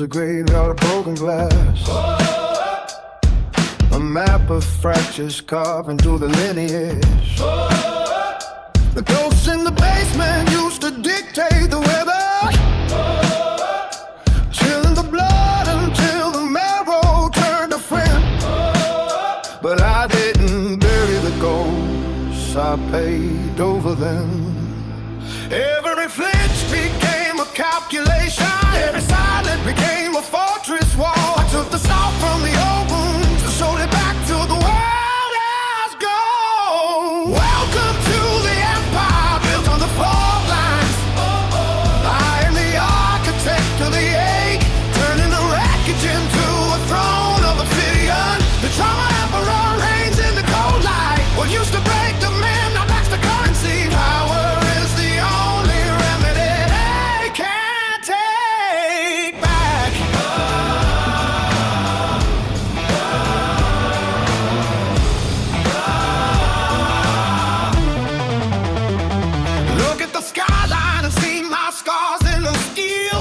a graveyard of broken glass. A map of fractures carved into the lineage. The ghosts in the basement used to dictate the weather, chilling the blood until the marrow turned to friend. But I didn't bury the ghosts, I paid over them. Every flinch became a calculation, every silence became a fortress wall. I took the salt from the old wounds and showed it back to the world as gold. Welcome to the empire built on the fault lines. I am the architect of the ache, turning the wreckage into a throne of obsidian. The trauma emperor reigns in the cold light. What used to break the man, now that's the currency. Power is the only remedy they can't take back. Look at the skyline and see my scars in the steel.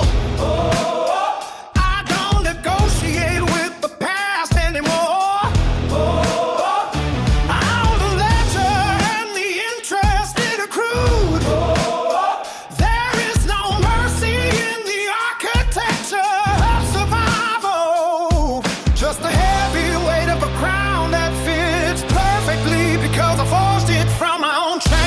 I don't negotiate with the past anymore. I own the ledger and the interest it accrued. There is no mercy in the architecture of survival. Just a heavy weight of a crown that fits perfectly because I forced it from my own chains.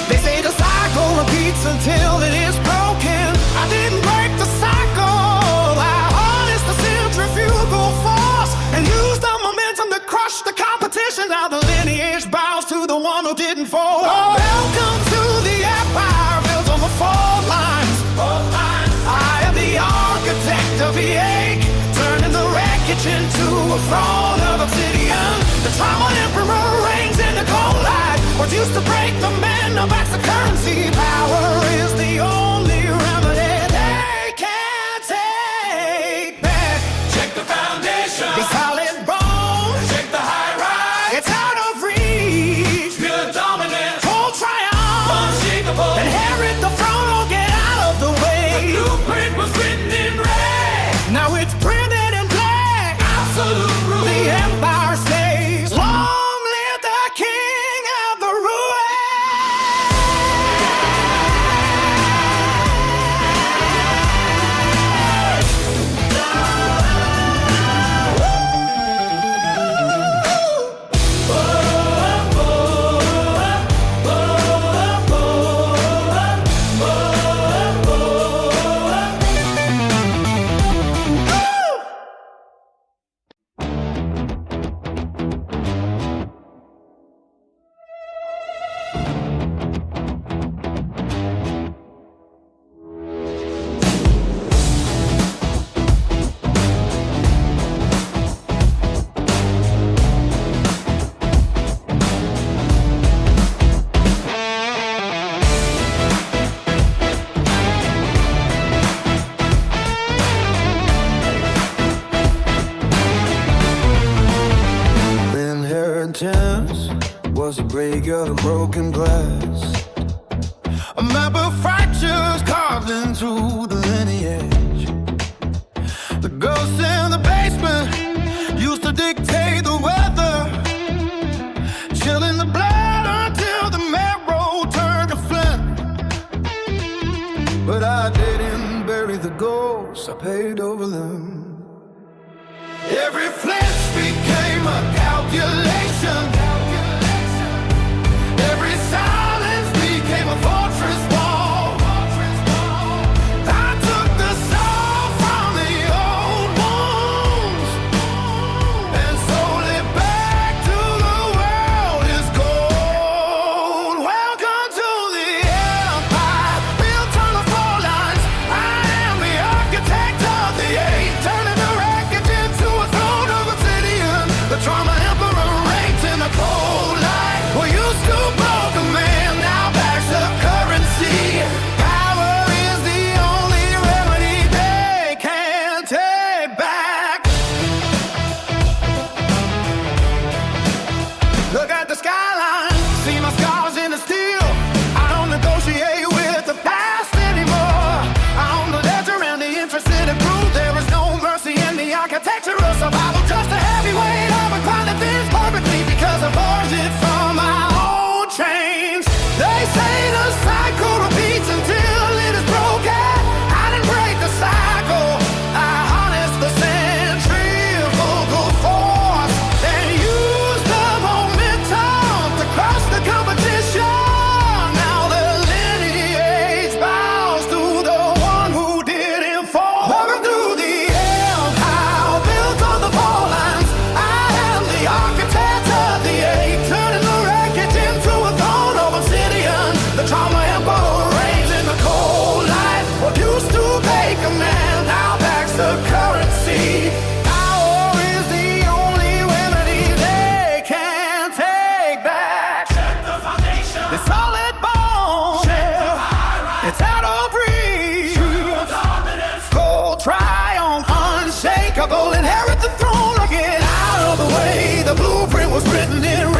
They say the cycle repeats until it is broken. I didn't break the cycle. I harnessed the centrifugal force and used the momentum to crush the competition. Now the lineage bows to the one who didn't fall. Oh, welcome to the empire built on the fault lines. I am the architect of the ache, turning the wreckage into a throne of obsidian. The trauma emperor reigns in the cold light. What used to break the man, now that's the currency. Power is the only remedy they can't take back. Check the foundation. The solid bones, Check the high rise. it's out of reach. Pure dominance. Full triumph, Unshakable. inherit the throne or get out of the way. Blueprint was written in red. Now it's printed in black. Absolute rule. The empire stays. Long live the king of the Inheritance was a graveyard of broken glass. A map of fractures carved into the lineage. The ghosts in the basement used to dictate the weather, chilling the blood until the marrow turned to flint. But I didn't bury the ghosts, I paid over them. Every flinch became a calculation. Every silence became a fortress wall. I took the soul from the old wounds and sold it back to the world as gold. Welcome to the empire built on the fault lines. I am the architect of the age, turning the wreckage into a throne of obsidian. The trauma emperor reigns in the cold. triumph, unshakable, inherit the throne, or get out of the way. The blueprint was written in